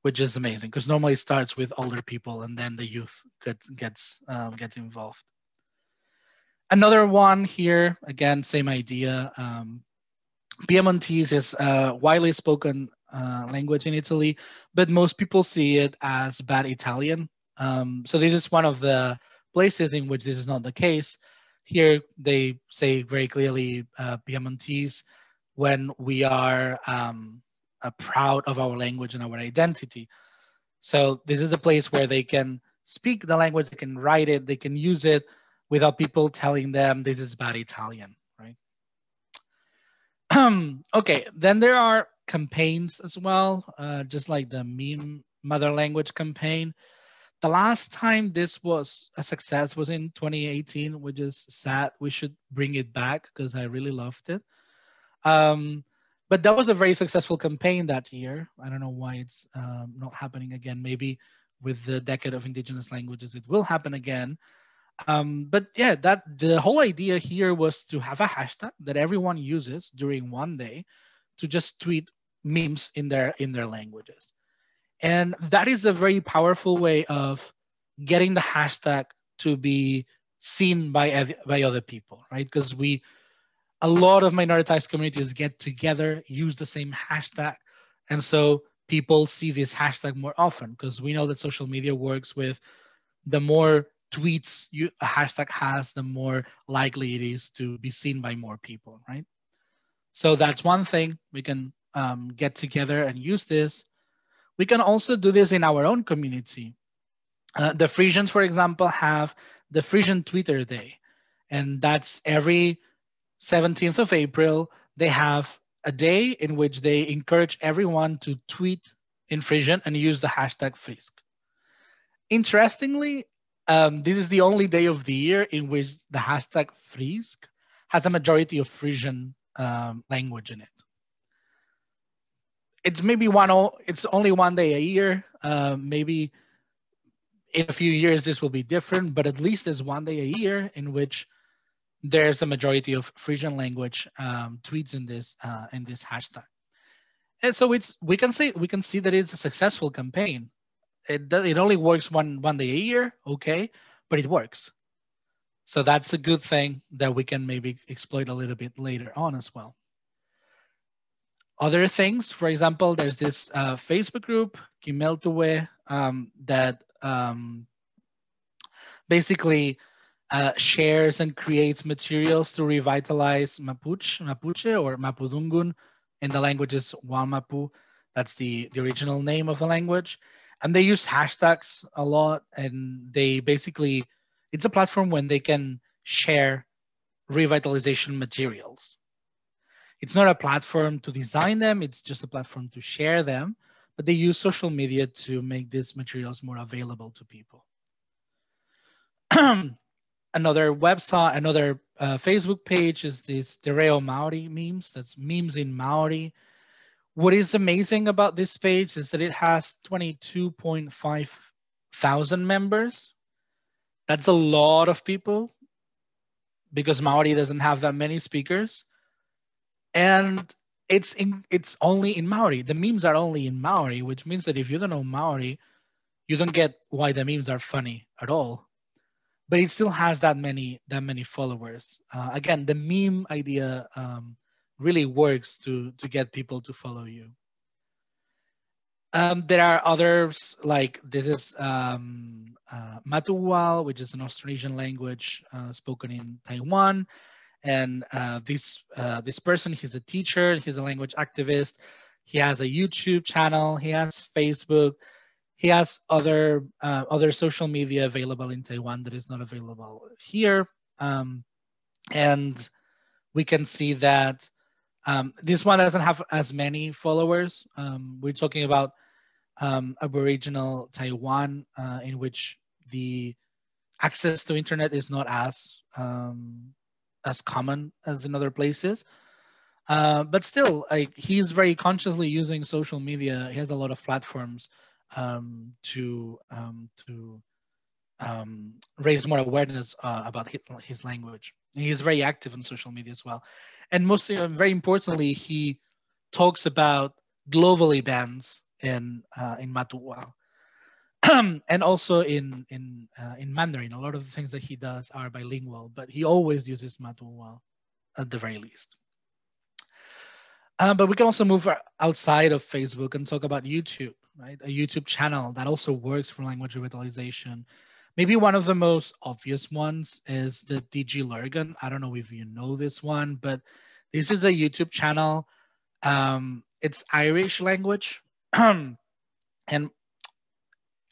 which is amazing because normally it starts with older people and then the youth gets involved. Another one here, again, same idea. Piemontese is a widely spoken language in Italy, but most people see it as bad Italian. So this is one of the places in which this is not the case. Here they say very clearly Piemontese when we are proud of our language and our identity. So this is a place where they can speak the language, they can write it, they can use it without people telling them this is bad Italian, right? Okay, then there are campaigns as well, just like the Meme Mother Language campaign. The last time this was a success was in 2018, which is sad. We should bring it back because I really loved it. But that was a very successful campaign that year. I don't know why it's not happening again. Maybe with the Decade of Indigenous Languages, it will happen again. But yeah, the whole idea here was to have a hashtag that everyone uses during one day to just tweet memes in their languages. And that is a very powerful way of getting the hashtag to be seen by other people, right? Because a lot of minoritized communities get together, use the same hashtag. And so people see this hashtag more often because we know that social media works with the more tweets a hashtag has, the more likely it is to be seen by more people, right? So that's one thing. We can get together and use this. We can also do this in our own community. The Frisians, for example, have the Frisian Twitter Day. And that's every 17th of April. They have a day in which they encourage everyone to tweet in Frisian and use the hashtag Frisk. Interestingly, this is the only day of the year in which the hashtag Frisk has a majority of Frisian language in it. It's it's only one day a year. Maybe in a few years this will be different, but at least there's one day a year in which there's a majority of Frisian language tweets in this hashtag. And so we can see that it's a successful campaign. It only works one day a year, okay, but it works. So that's a good thing that we can maybe exploit a little bit later on as well. Other things, for example, there's this Facebook group, Kimeltuwe, that basically shares and creates materials to revitalize Mapuche or Mapudungun in the languages Wamapu. That's the original name of the language. And they use hashtags a lot, and they basically, it's a platform when they can share revitalization materials. It's not a platform to design them, it's just a platform to share them, but they use social media to make these materials more available to people. Another website, another Facebook page is this Tereo Maori memes. That's memes in Maori. What is amazing about this page is that it has 22.5 thousand members. That's a lot of people because Maori doesn't have that many speakers. And it's only in Maori. The memes are only in Maori, which means that if you don't know Maori, you don't get why the memes are funny at all. But it still has that many followers. Again, the meme idea really works to get people to follow you. There are others, like this is Matuwal, which is an Austronesian language spoken in Taiwan. And this person, he's a teacher, he's a language activist. He has a YouTube channel, he has Facebook. He has other social media available in Taiwan that is not available here. And we can see that this one doesn't have as many followers. We're talking about Aboriginal Taiwan, in which the access to internet is not as common as in other places. But still, like, he's very consciously using social media. He has a lot of platforms to raise more awareness about his language. And he's very active on social media as well. And mostly, very importantly, he talks about global events in Matuwa. And also in Mandarin. A lot of the things that he does are bilingual, but he always uses Matuwa at the very least. But we can also move outside of Facebook and talk about YouTube, right? A YouTube channel that also works for language revitalization. Maybe one of the most obvious ones is the Dijital. I don't know if you know this one, but this is a YouTube channel. It's Irish language. And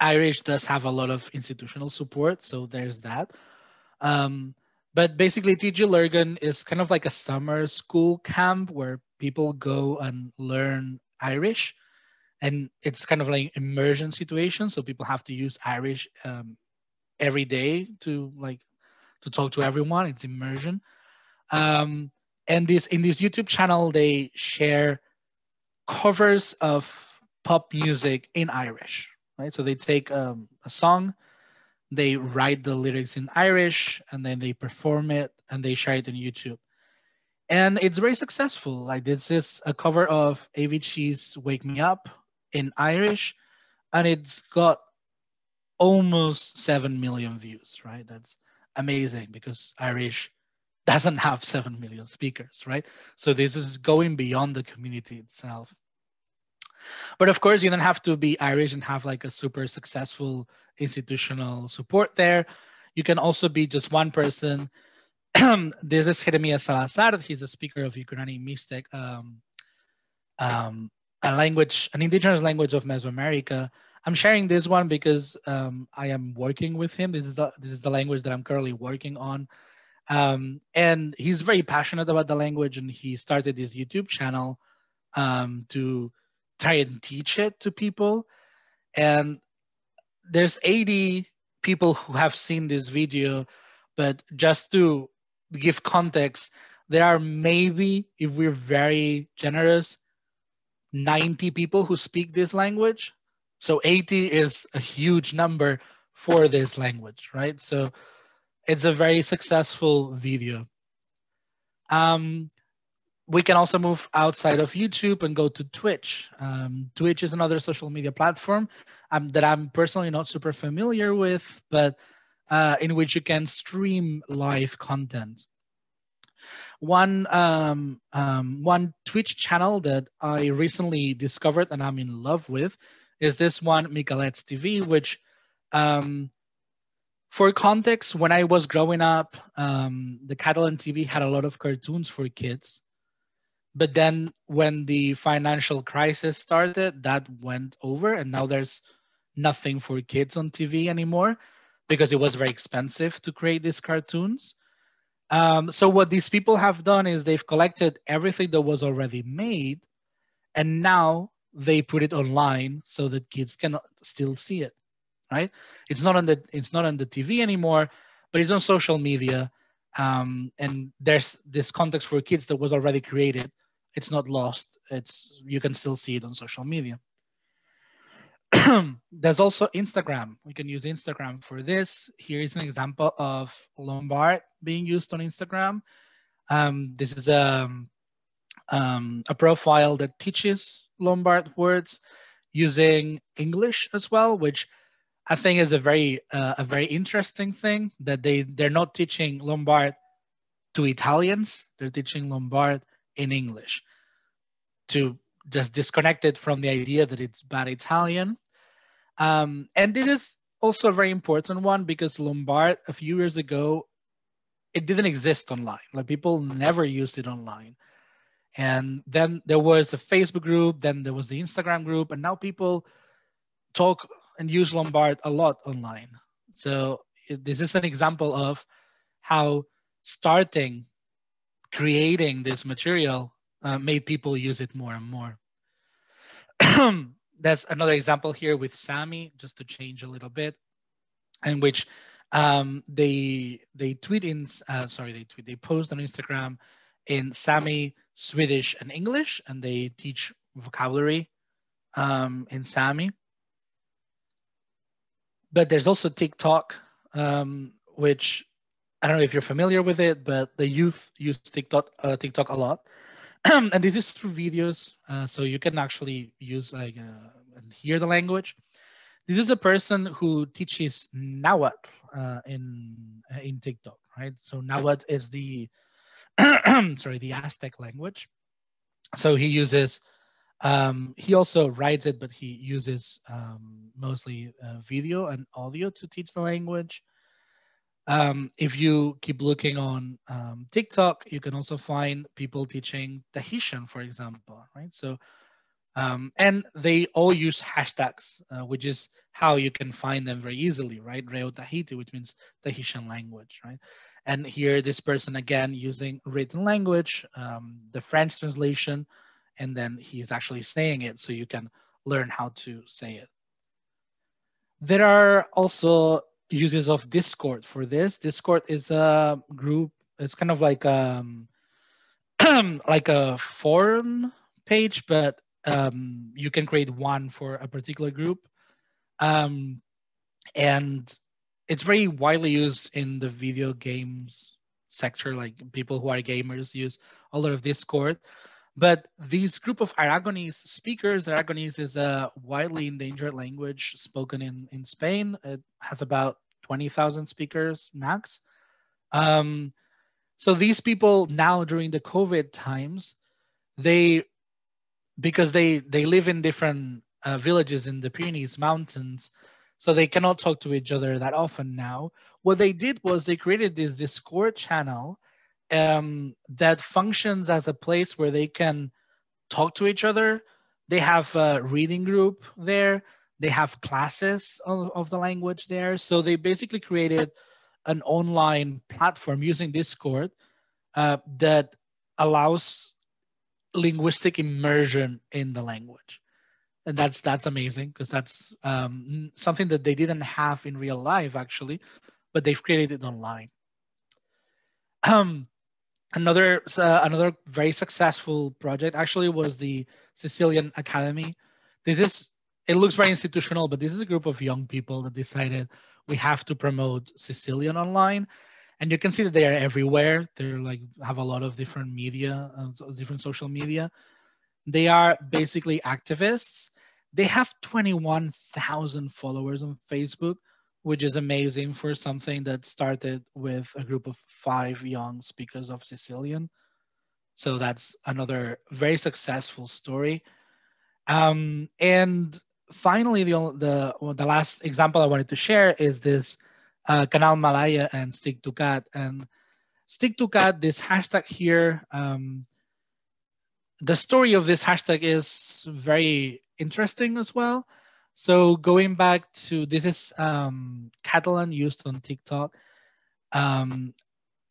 Irish does have a lot of institutional support, so there's that. But basically, Dijital is kind of like a summer school camp where people go and learn Irish, and it's kind of like immersion situation. So people have to use Irish every day to talk to everyone. It's immersion. And in this YouTube channel, they share covers of pop music in Irish, right? So they take a song, they write the lyrics in Irish, and then they perform it and they share it on YouTube. And it's very successful. Like, this is a cover of Avicii's Wake Me Up in Irish, and it's got almost 7 million views, right? That's amazing because Irish doesn't have 7 million speakers, right? So this is going beyond the community itself. But of course, you don't have to be Irish and have like a super successful institutional support there. You can also be just one person. This is Jeremias Salazar. He's a speaker of Ukrainian Mixtec, an indigenous language of Mesoamerica. I'm sharing this one because I am working with him. This is the language that I'm currently working on. And he's very passionate about the language, and he started this YouTube channel to try and teach it to people. And there's 80 people who have seen this video, but just to give context, there are maybe, if we're very generous, 90 people who speak this language. So 80 is a huge number for this language, right? So it's a very successful video. we can also move outside of YouTube and go to Twitch. Twitch is another social media platform that I'm personally not super familiar with, but in which you can stream live content. One Twitch channel that I recently discovered and I'm in love with is this one, Michaelet's TV, which, for context, when I was growing up, the Catalan TV had a lot of cartoons for kids. But then when the financial crisis started, that went over, and now there's nothing for kids on TV anymore because it was very expensive to create these cartoons. So what these people have done is they've collected everything that was already made, and now they put it online so that kids can still see it, right? It's not on the TV anymore, but it's on social media, and there's this context for kids that was already created. It's not lost. You can still see it on social media. There's also Instagram. We can use Instagram for this. Here is an example of Lombard being used on Instagram. This is a profile that teaches Lombard words using English as well, which I think is a very interesting thing, that they're not teaching Lombard to Italians. They're teaching Lombard in English to just disconnect it from the idea that it's bad Italian. And this is also a very important one because Lombard, a few years ago, it didn't exist online. Like, people never used it online. And then there was a Facebook group, then there was the Instagram group, and now people talk and use Lombard a lot online. So this is an example of how creating this material made people use it more and more. There's another example here with Sami, just to change a little bit, in which they post on Instagram in Sami, Swedish, and English, and they teach vocabulary in Sami. But there's also TikTok, which I don't know if you're familiar with it, but the youth use TikTok a lot. And this is through videos, so you can actually use and hear the language. This is a person who teaches Nahuatl in TikTok, right? So Nahuatl is the the Aztec language. So he uses he also writes it, but he uses mostly video and audio to teach the language. If you keep looking on TikTok, you can also find people teaching Tahitian, for example, right? So, and they all use hashtags, which is how you can find them very easily, right? Reo Tahiti, which means Tahitian language, right? And here, this person, again, using written language, the French translation, and then he's actually saying it, so you can learn how to say it. There are also uses of Discord for this. Discord is a group. It's kind of like like a forum page, but you can create one for a particular group. And it's very widely used in the video games sector. Like, people who are gamers use a lot of Discord. But this group of Aragonese speakers, Aragonese is a widely endangered language spoken in Spain. It has about 20,000 speakers max. So these people now, during the COVID times, because they live in different villages in the Pyrenees Mountains, so they cannot talk to each other that often now. What they did was they created this Discord channel that functions as a place where they can talk to each other. They have a reading group there. They have classes of the language there. So they basically created an online platform using Discord that allows linguistic immersion in the language. And that's amazing, because that's something that they didn't have in real life, actually, but they've created it online. Another very successful project actually was the Sicilian Academy. It looks very institutional, but this is a group of young people that decided we have to promote Sicilian online. And you can see that they are everywhere. They're like have a lot of different media, different social media. They are basically activists. They have 21,000 followers on Facebook, which is amazing for something that started with a group of 5 young speakers of Sicilian. So that's another very successful story. And finally, the last example I wanted to share is this Canal Malaya and Stick to Cat. And Stick to Cat, this hashtag here, the story of this hashtag is very interesting as well. So going back to, this is Catalan used on TikTok.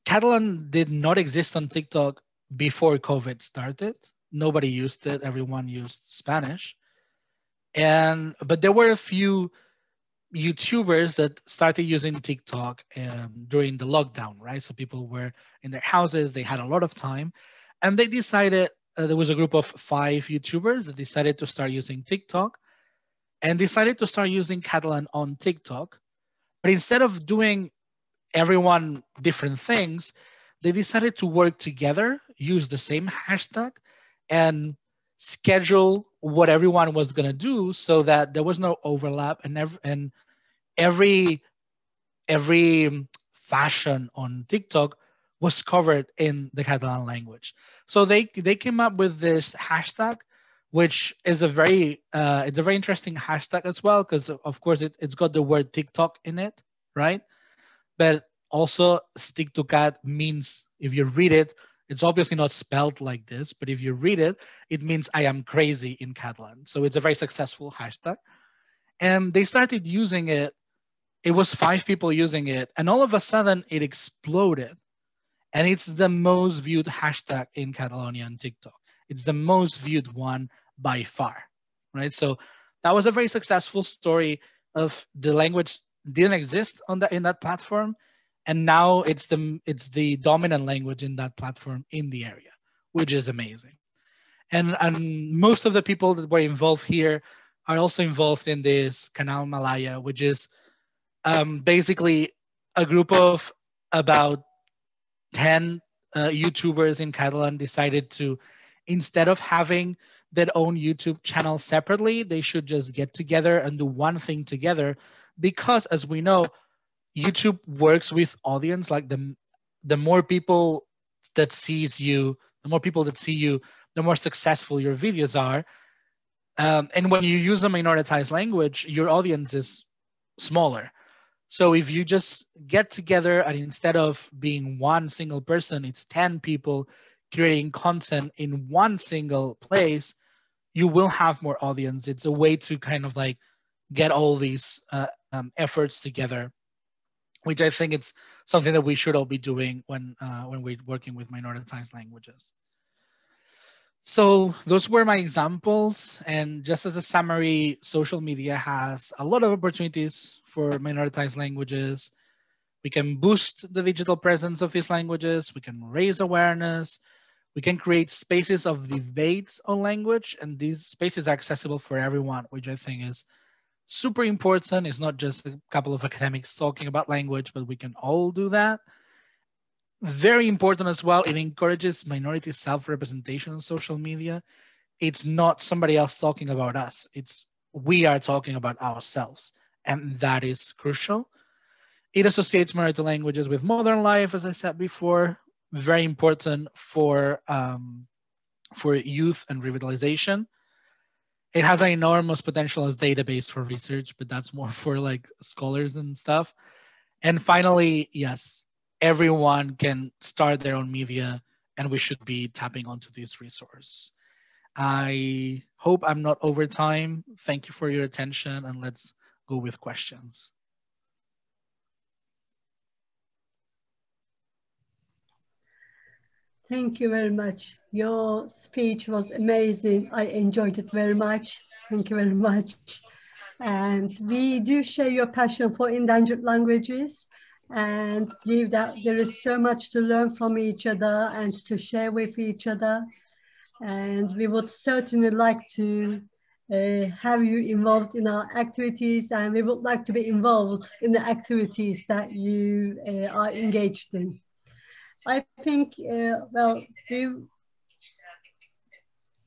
Catalan did not exist on TikTok before COVID started. Nobody used it, everyone used Spanish. But there were a few YouTubers that started using TikTok during the lockdown, right? So people were in their houses, they had a lot of time, and they decided, there was a group of 5 YouTubers that decided to start using TikTok and decided to start using Catalan on TikTok. But instead of doing everyone different things, they decided to work together, use the same hashtag, and schedule what everyone was going to do so that there was no overlap, and every fashion on TikTok was covered in the Catalan language. So they came up with this hashtag, which is a very it's a very interesting hashtag as well, because of course it's got the word TikTok in it, right? But also Stick to Cat means, if you read it, it's obviously not spelled like this, but if you read it, it means I am crazy in Catalan. So it's a very successful hashtag. And they started using it. It was 5 people using it, and all of a sudden it exploded. And it's the most viewed hashtag in Catalonia on TikTok. It's the most viewed one by far, right? So that was a very successful story of the language didn't exist in that platform, and now it's the dominant language in that platform in the area, which is amazing. And most of the people that were involved here are also involved in this Canal Malaya, which is basically a group of about 10 YouTubers in Catalan decided to, instead of having their own YouTube channel separately, they should just get together and do one thing together, because as we know, YouTube works with audience. Like the more people that sees you, the more people that see you, the more successful your videos are. And when you use a minoritized language, your audience is smaller. So if you just get together and instead of being one single person, it's 10 people creating content in one single place, you will have more audience. It's a way to kind of like get all these efforts together, which I think it's something that we should all be doing when we're working with minoritized languages. So those were my examples. And just as a summary, social media has a lot of opportunities for minoritized languages. We can boost the digital presence of these languages. We can raise awareness. We can create spaces of debates on language. And these spaces are accessible for everyone, which I think is super important. It's not just a couple of academics talking about language, but we can all do that. Very important as well, it encourages minority self-representation on social media. It's not somebody else talking about us. It's we are talking about ourselves, and that is crucial. It associates minority languages with modern life, as I said before. Very important for youth and revitalization. It has an enormous potential as database for research, but that's more for like scholars and stuff. And finally, yes, everyone can start their own media, and we should be tapping onto this resource. I hope I'm not over time. Thank you for your attention, and let's go with questions. Thank you very much. Your speech was amazing. I enjoyed it very much. Thank you very much. And we do share your passion for endangered languages, and believe that there is so much to learn from each other and to share with each other. And we would certainly like to have you involved in our activities, and we would like to be involved in the activities that you are engaged in. I think, well, we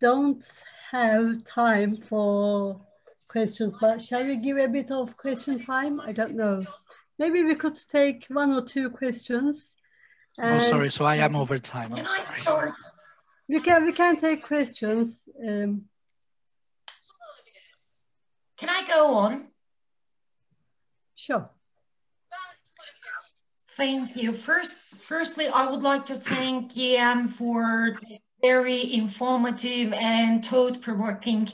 don't have time for questions, but shall we give a bit of question time? I don't know. Maybe we could take 1 or 2 questions. Oh, sorry, so I am over time. I'm sorry. We can take questions. Can I go on? Sure. Thank you. Firstly, I would like to thank Guillaume for this very informative and thought-provoking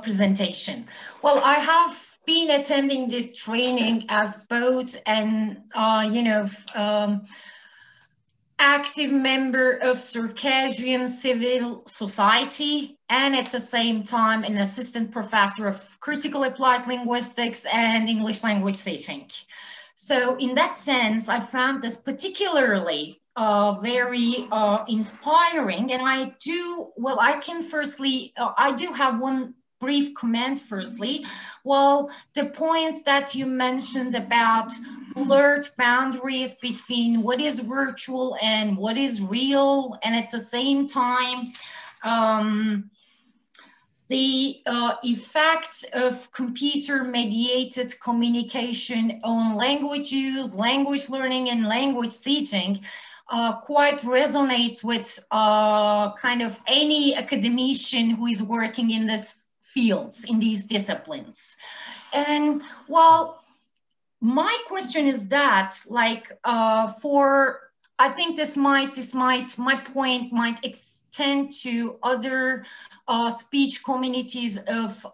presentation. Well, I have been attending this training as both an, active member of Circassian civil society and at the same time an assistant professor of critical applied linguistics and English language teaching. So in that sense, I found this particularly very inspiring, and I do have one brief comment firstly. Well, the points that you mentioned about blurred boundaries between what is virtual and what is real, and at the same time, the effects of computer-mediated communication on language use, language learning, and language teaching quite resonates with kind of any academician who is working in this fields, in these disciplines. And well, my question is that, like, I think my point might extend to other speech communities of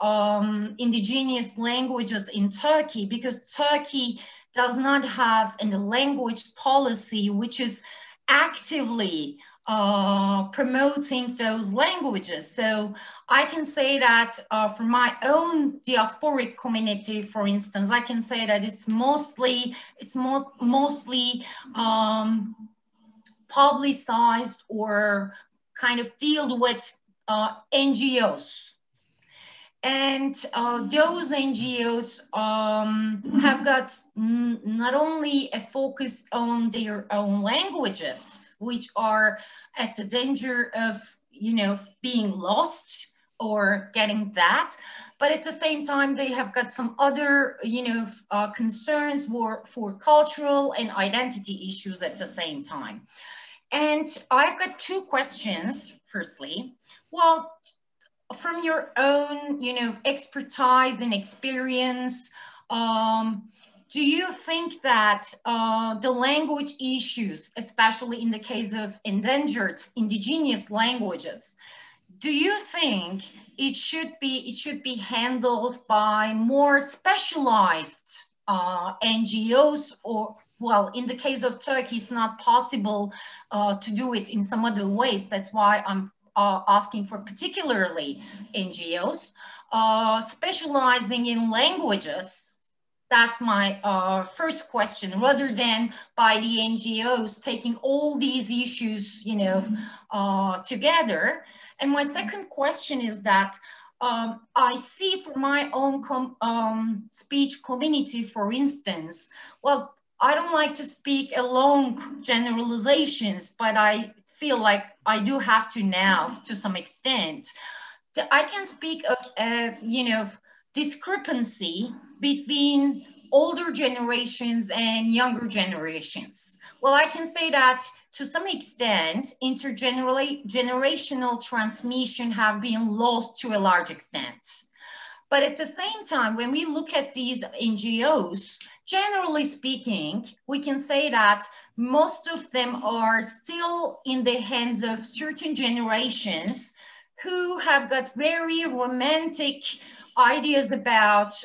indigenous languages in Turkey, because Turkey does not have a language policy which is actively promoting those languages. So I can say that for my own diasporic community, for instance, I can say that it's mostly publicized or kind of deal with NGOs. And those NGOs have got not only a focus on their own languages, which are at the danger of, being lost or getting that, but at the same time, they have got some other, concerns for cultural and identity issues at the same time. And I've got 2 questions. Firstly, well, from your own, expertise and experience, do you think that the language issues, especially in the case of endangered indigenous languages, do you think it should be handled by more specialized NGOs, or, well, in the case of Turkey, it's not possible to do it in some other ways. That's why I'm asking for particularly NGOs specializing in languages? That's my first question, rather than by the NGOs taking all these issues, together. And my second question is that I see for my own speech community, for instance, well, I don't like to speak along generalizations, but I feel like I do have to now, to some extent. I can speak of, discrepancy between older generations and younger generations. Well, I can say that to some extent, intergenerational transmission have been lost to a large extent. But at the same time, when we look at these NGOs, generally speaking, we can say that most of them are still in the hands of certain generations who have got very romantic ideas about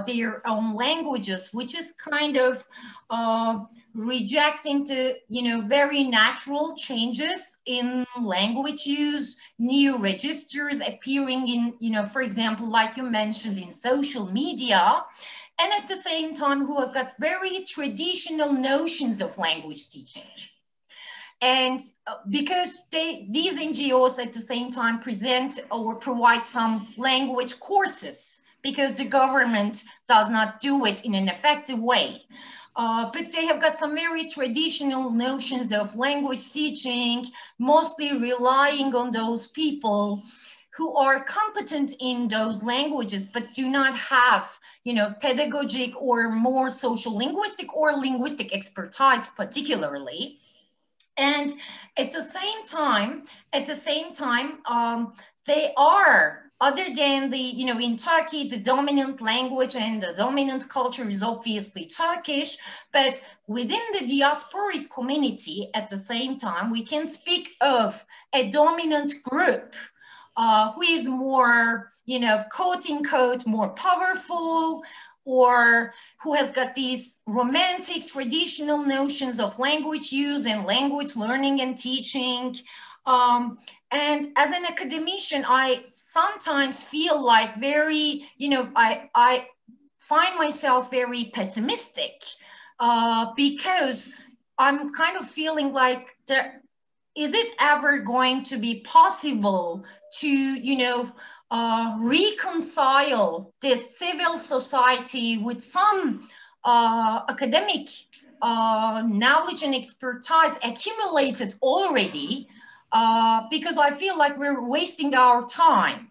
their own languages, which is kind of rejecting the, very natural changes in language use, new registers appearing in, for example, like you mentioned, in social media, and at the same time who have got very traditional notions of language teaching. And because these NGOs at the same time present or provide some language courses, because the government does not do it in an effective way. But they have got some very traditional notions of language teaching, mostly relying on those people who are competent in those languages, but do not have, you know, pedagogic or more social linguistic or linguistic expertise particularly. And at the same time, they are, other than the, you know, in Turkey, the dominant language and the dominant culture is obviously Turkish, but within the diasporic community, at the same time, we can speak of a dominant group who is more, you know, quote unquote, more powerful, or who has got these romantic traditional notions of language use and language learning and teaching. And as an academician, I sometimes feel like very, you know, I find myself very pessimistic because I'm kind of feeling like is it ever going to be possible to, you know, reconcile this civil society with some academic knowledge and expertise accumulated already, because I feel like we're wasting our time.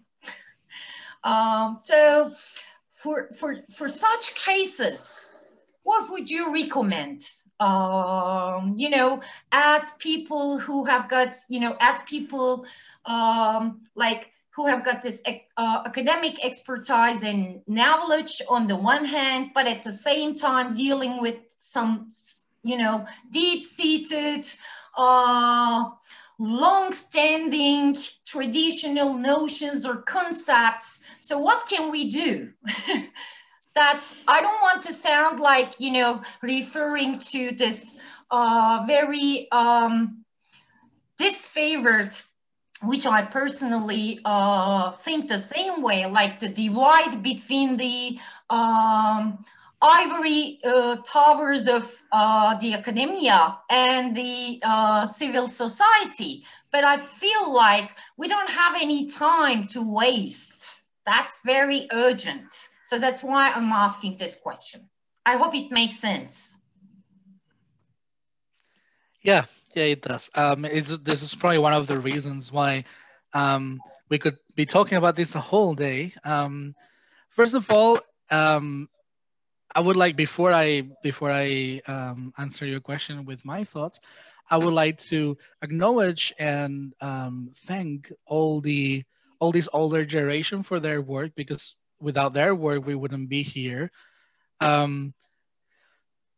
So for such cases, what would you recommend? You know, as people who have got, you know, as people like who have got this academic expertise and knowledge on the one hand, but at the same time dealing with some, you know, deep-seated, long-standing traditional notions or concepts. So what can we do? That's, I don't want to sound like, you know, referring to this very disfavored, which I personally think the same way, like the divide between the ivory towers of the academia and the civil society. But I feel like we don't have any time to waste. That's very urgent. So that's why I'm asking this question. I hope it makes sense. Yeah, it does. This is probably one of the reasons why we could be talking about this the whole day. First of all, I would like, before I answer your question with my thoughts, I would like to acknowledge and thank all this older generation for their work, because without their work we wouldn't be here.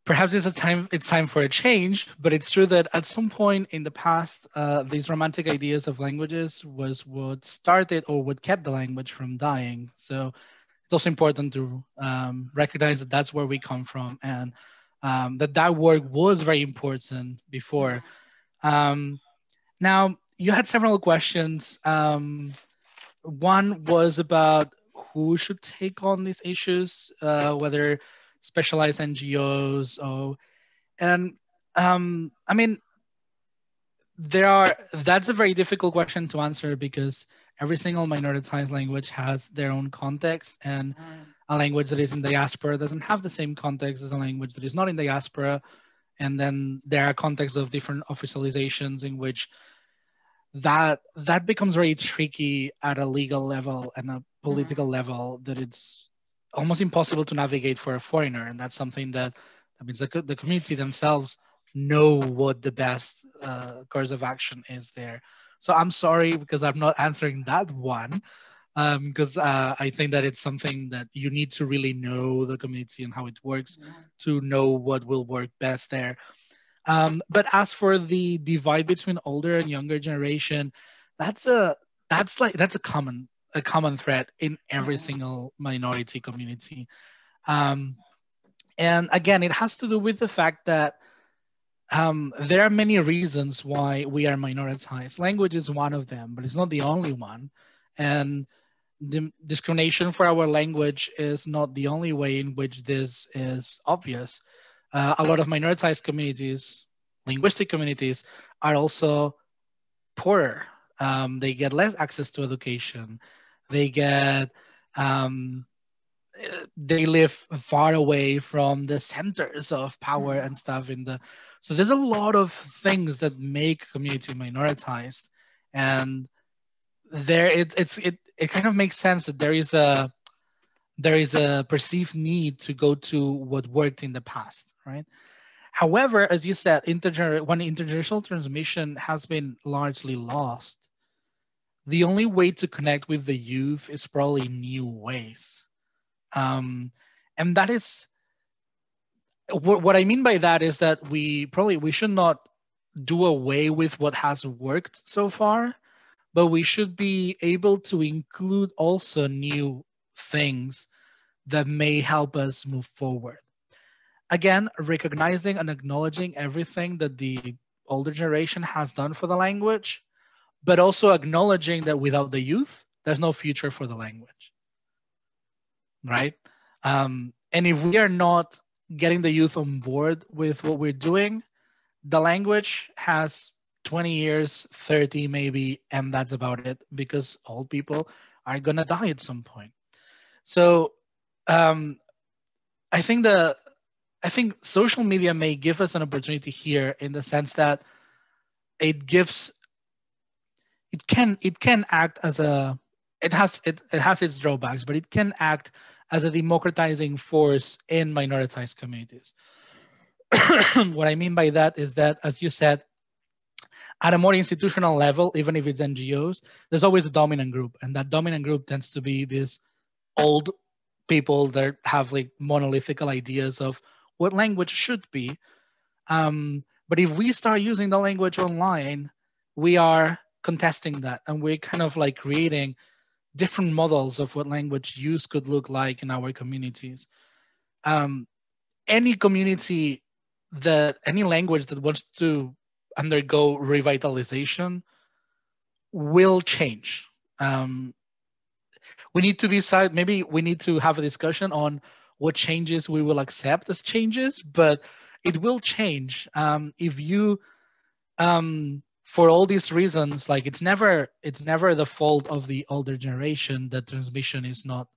Perhaps it's time for a change, but it's true that at some point in the past, these romantic ideas of languages was what started or what kept the language from dying. So it's also important to recognize that that's where we come from, and that work was very important before. Now, you had several questions. One was about who should take on these issues, whether specialized NGOs and I mean, that's a very difficult question to answer, because every single minoritized language has their own context, and a language that is in diaspora doesn't have the same context as a language that is not in diaspora. And then there are contexts of different officializations in which that becomes very tricky at a legal level and a political level, that it's almost impossible to navigate for a foreigner. And that's something that means the community themselves know what the best course of action is there. So I'm sorry, because I'm not answering that one, because I think that it's something that you need to really know the community and how it works to know what will work best there. But as for the divide between older and younger generation, that's a common thread in every single minority community. And again, it has to do with the fact that there are many reasons why we are minoritized. Language is one of them, but it's not the only one. And the discrimination for our language is not the only way in which this is obvious. A lot of minoritized communities, linguistic communities are also poorer. They get less access to education. They get, they live far away from the centers of power and stuff so there's a lot of things that make community minoritized, and there it kind of makes sense that there is a perceived need to go to what worked in the past, right? However, as you said, when intergenerational transmission has been largely lost, the only way to connect with the youth is probably new ways. And that is, what I mean by that is that we should not do away with what has worked so far, but we should be able to include also new things that may help us move forward. Again, recognizing and acknowledging everything that the older generation has done for the language, but also acknowledging that without the youth, there's no future for the language, right? And if we are not getting the youth on board with what we're doing, the language has 20 years, 30 maybe, and that's about it, because old people are gonna die at some point. So I think social media may give us an opportunity here in the sense that it can act as it has its drawbacks, but it can act as a democratizing force in minoritized communities. What I mean by that is that, as you said, at a more institutional level, even if it's NGOs, there's always a dominant group, and that dominant group tends to be these old people that have like monolithic ideas of what language should be. But if we start using the language online, we are contesting that, and we're kind of like creating different models of what language use could look like in our communities. Any community any language that wants to undergo revitalization will change. We need to decide, maybe we need to have a discussion on what changes we will accept as changes, but it will change. If you, for all these reasons, like it's never the fault of the older generation that transmission is not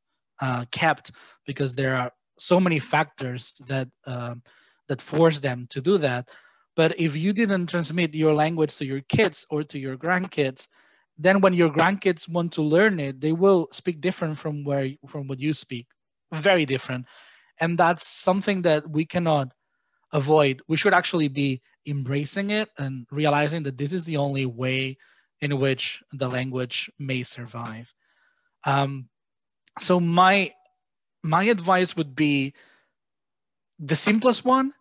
kept, because there are so many factors that force them to do that. But if you didn't transmit your language to your kids or to your grandkids, then when your grandkids want to learn it, they will speak different from what you speak, very different. And that's something that we cannot avoid. We should actually be embracing it and realizing that this is the only way in which the language may survive. So my advice would be the simplest one: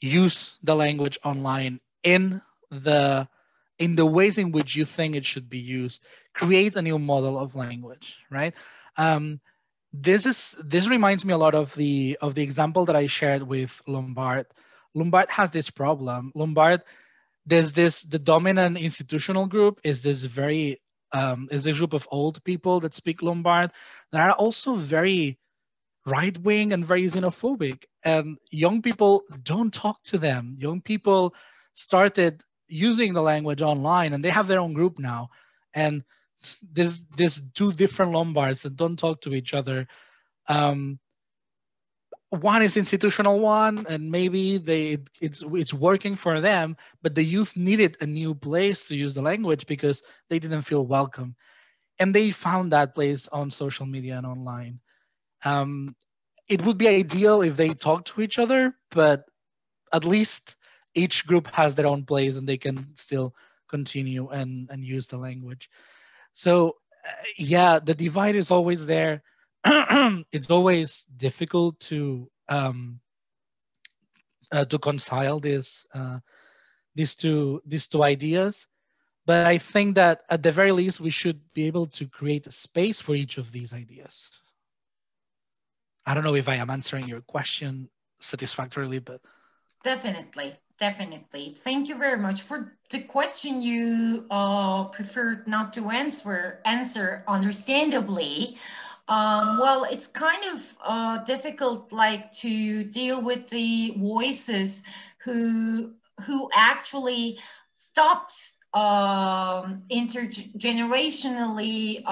use the language online in the ways in which you think it should be used. Create a new model of language, right? This reminds me a lot of the example that I shared with Lombard. Lombard has this problem. Lombard, the dominant institutional group is this very is a group of old people that speak Lombard that are also very right-wing and very xenophobic, and young people don't talk to them. Young people started using the language online, and they have their own group now, and there's two different Lombards that don't talk to each other. One is institutional one, and maybe it's working for them, but the youth needed a new place to use the language because they didn't feel welcome, and they found that place on social media and online. It would be ideal if they talk to each other, but at least each group has their own place and they can still continue and use the language. So yeah, the divide is always there. It's always difficult to reconcile these two ideas. But I think that at the very least, we should be able to create a space for each of these ideas. I don't know if I am answering your question satisfactorily, but. Definitely. Thank you very much for the question. You preferred not to answer understandably. Well, it's kind of difficult, like, to deal with the voices who who actually stopped intergenerationally,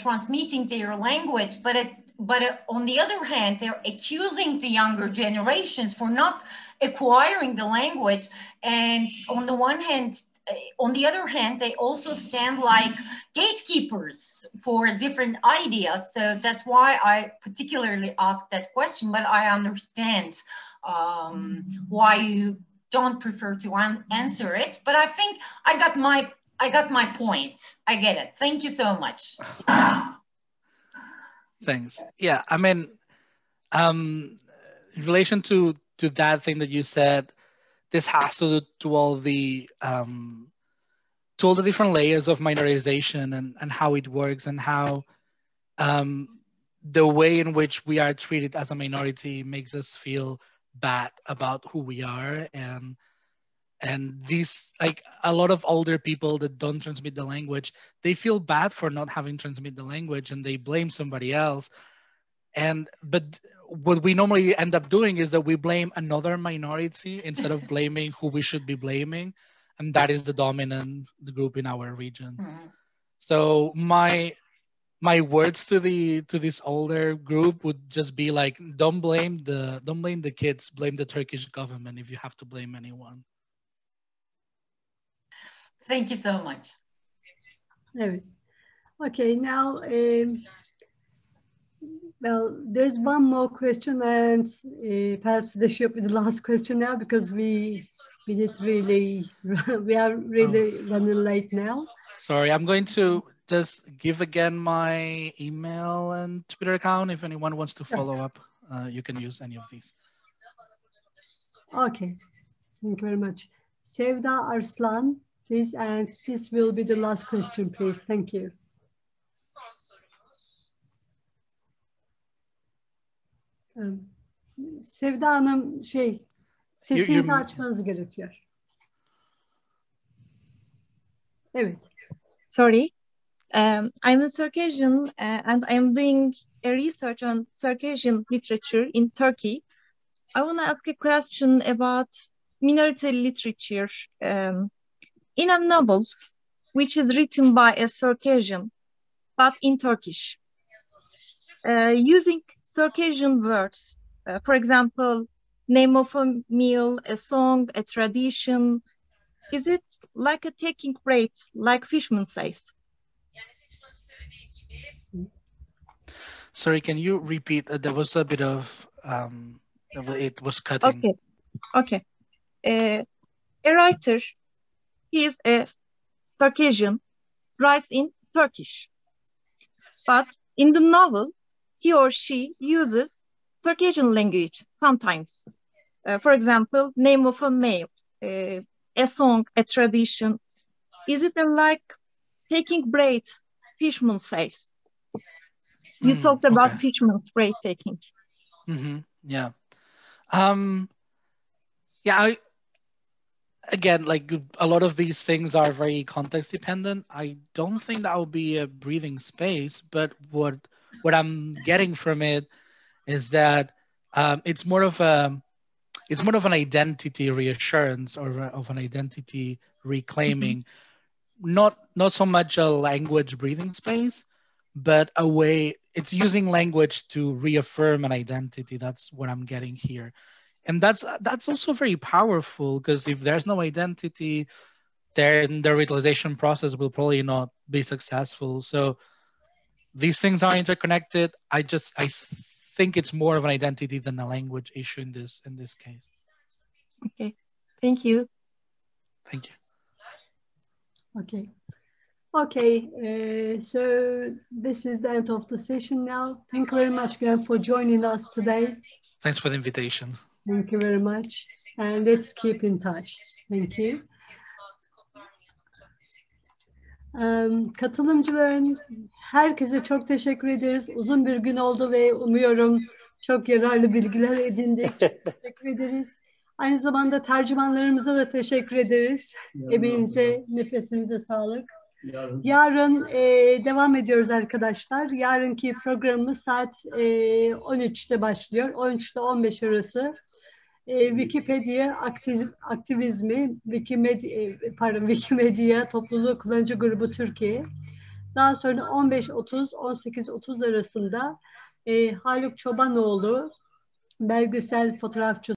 transmitting their language, but on the other hand, they're accusing the younger generations for not acquiring the language. And on the other hand, they also stand like gatekeepers for different ideas. So that's why I particularly asked that question, but I understand why you don't prefer to answer it. But I think I got my point. I get it. Thank you so much. Thanks. Yeah, I mean, in relation to that thing that you said, this has to do to all the different layers of minorization and how it works, and how the way in which we are treated as a minority makes us feel bad about who we are, and these, like, a lot of older people that don't transmit the language, they feel bad for not having transmit the language, and they blame somebody else. But what we normally end up doing is that we blame another minority instead of blaming who we should be blaming, and that is the dominant group in our region. Mm-hmm. So my words to this older group would just be like, don't blame the kids, blame the Turkish government if you have to blame anyone. Thank you so much. Okay, now, well, there's one more question, and perhaps they should be the last question now, because we are really running late now. Sorry, I'm going to just give again my email and Twitter account. If anyone wants to follow up, you can use any of these. Okay, thank you very much. Sevda Arslan, please, and this will be the last question, please. Thank you. Sevda Hanım, sesinizi açmanız gerekiyor. Evet. Sorry, I'm a Circassian and I'm doing a research on Circassian literature in Turkey. I want to ask a question about minority literature. In a novel, which is written by a Circassian, but in Turkish, using Circassian words, for example, name of a meal, a song, a tradition, is it like a taking break, like Fishman says? Sorry, can you repeat? There was a bit of, it was cutting. Okay. A writer, he is a Circassian, writes in Turkish. But in the novel, he or she uses Circassian language sometimes. For example, name of a male, a song, a tradition. Is it like taking break, Fishman says? You talked about Fishman's break taking. Mm-hmm. Yeah. Yeah, again, like a lot of these things are very context dependent. I don't think that would be a breathing space, but what I'm getting from it is that it's more of an identity reassurance, or of an identity reclaiming, not so much a language breathing space, but a way it's using language to reaffirm an identity. That's what I'm getting here. And that's also very powerful, because if there's no identity, then the revitalization process will probably not be successful. So these things are interconnected. I think it's more of an identity than a language issue in this case. Okay, thank you. Thank you. Okay, so this is the end of the session now. Thank you very much, Graham, for joining us today. Thanks for the invitation. Thank you very much. And let's keep in touch. Thank you. Katılımcıların herkese çok teşekkür ederiz. Uzun bir gün oldu ve umuyorum çok yararlı bilgiler edindik. Teşekkür ederiz. Aynı zamanda tercümanlarımıza da teşekkür ederiz. Emeğinize, nefesinize sağlık. Yarın devam ediyoruz arkadaşlar. Yarınki programımız saat 13'te başlıyor. 13 ile 15 arası. Wikipedia Aktivizmi, Wikimedia Topluluğu Kullanıcı Grubu Türkiye. Daha sonra 15-30-18-30 arasında Haluk Çobanoğlu belgesel fotoğrafçı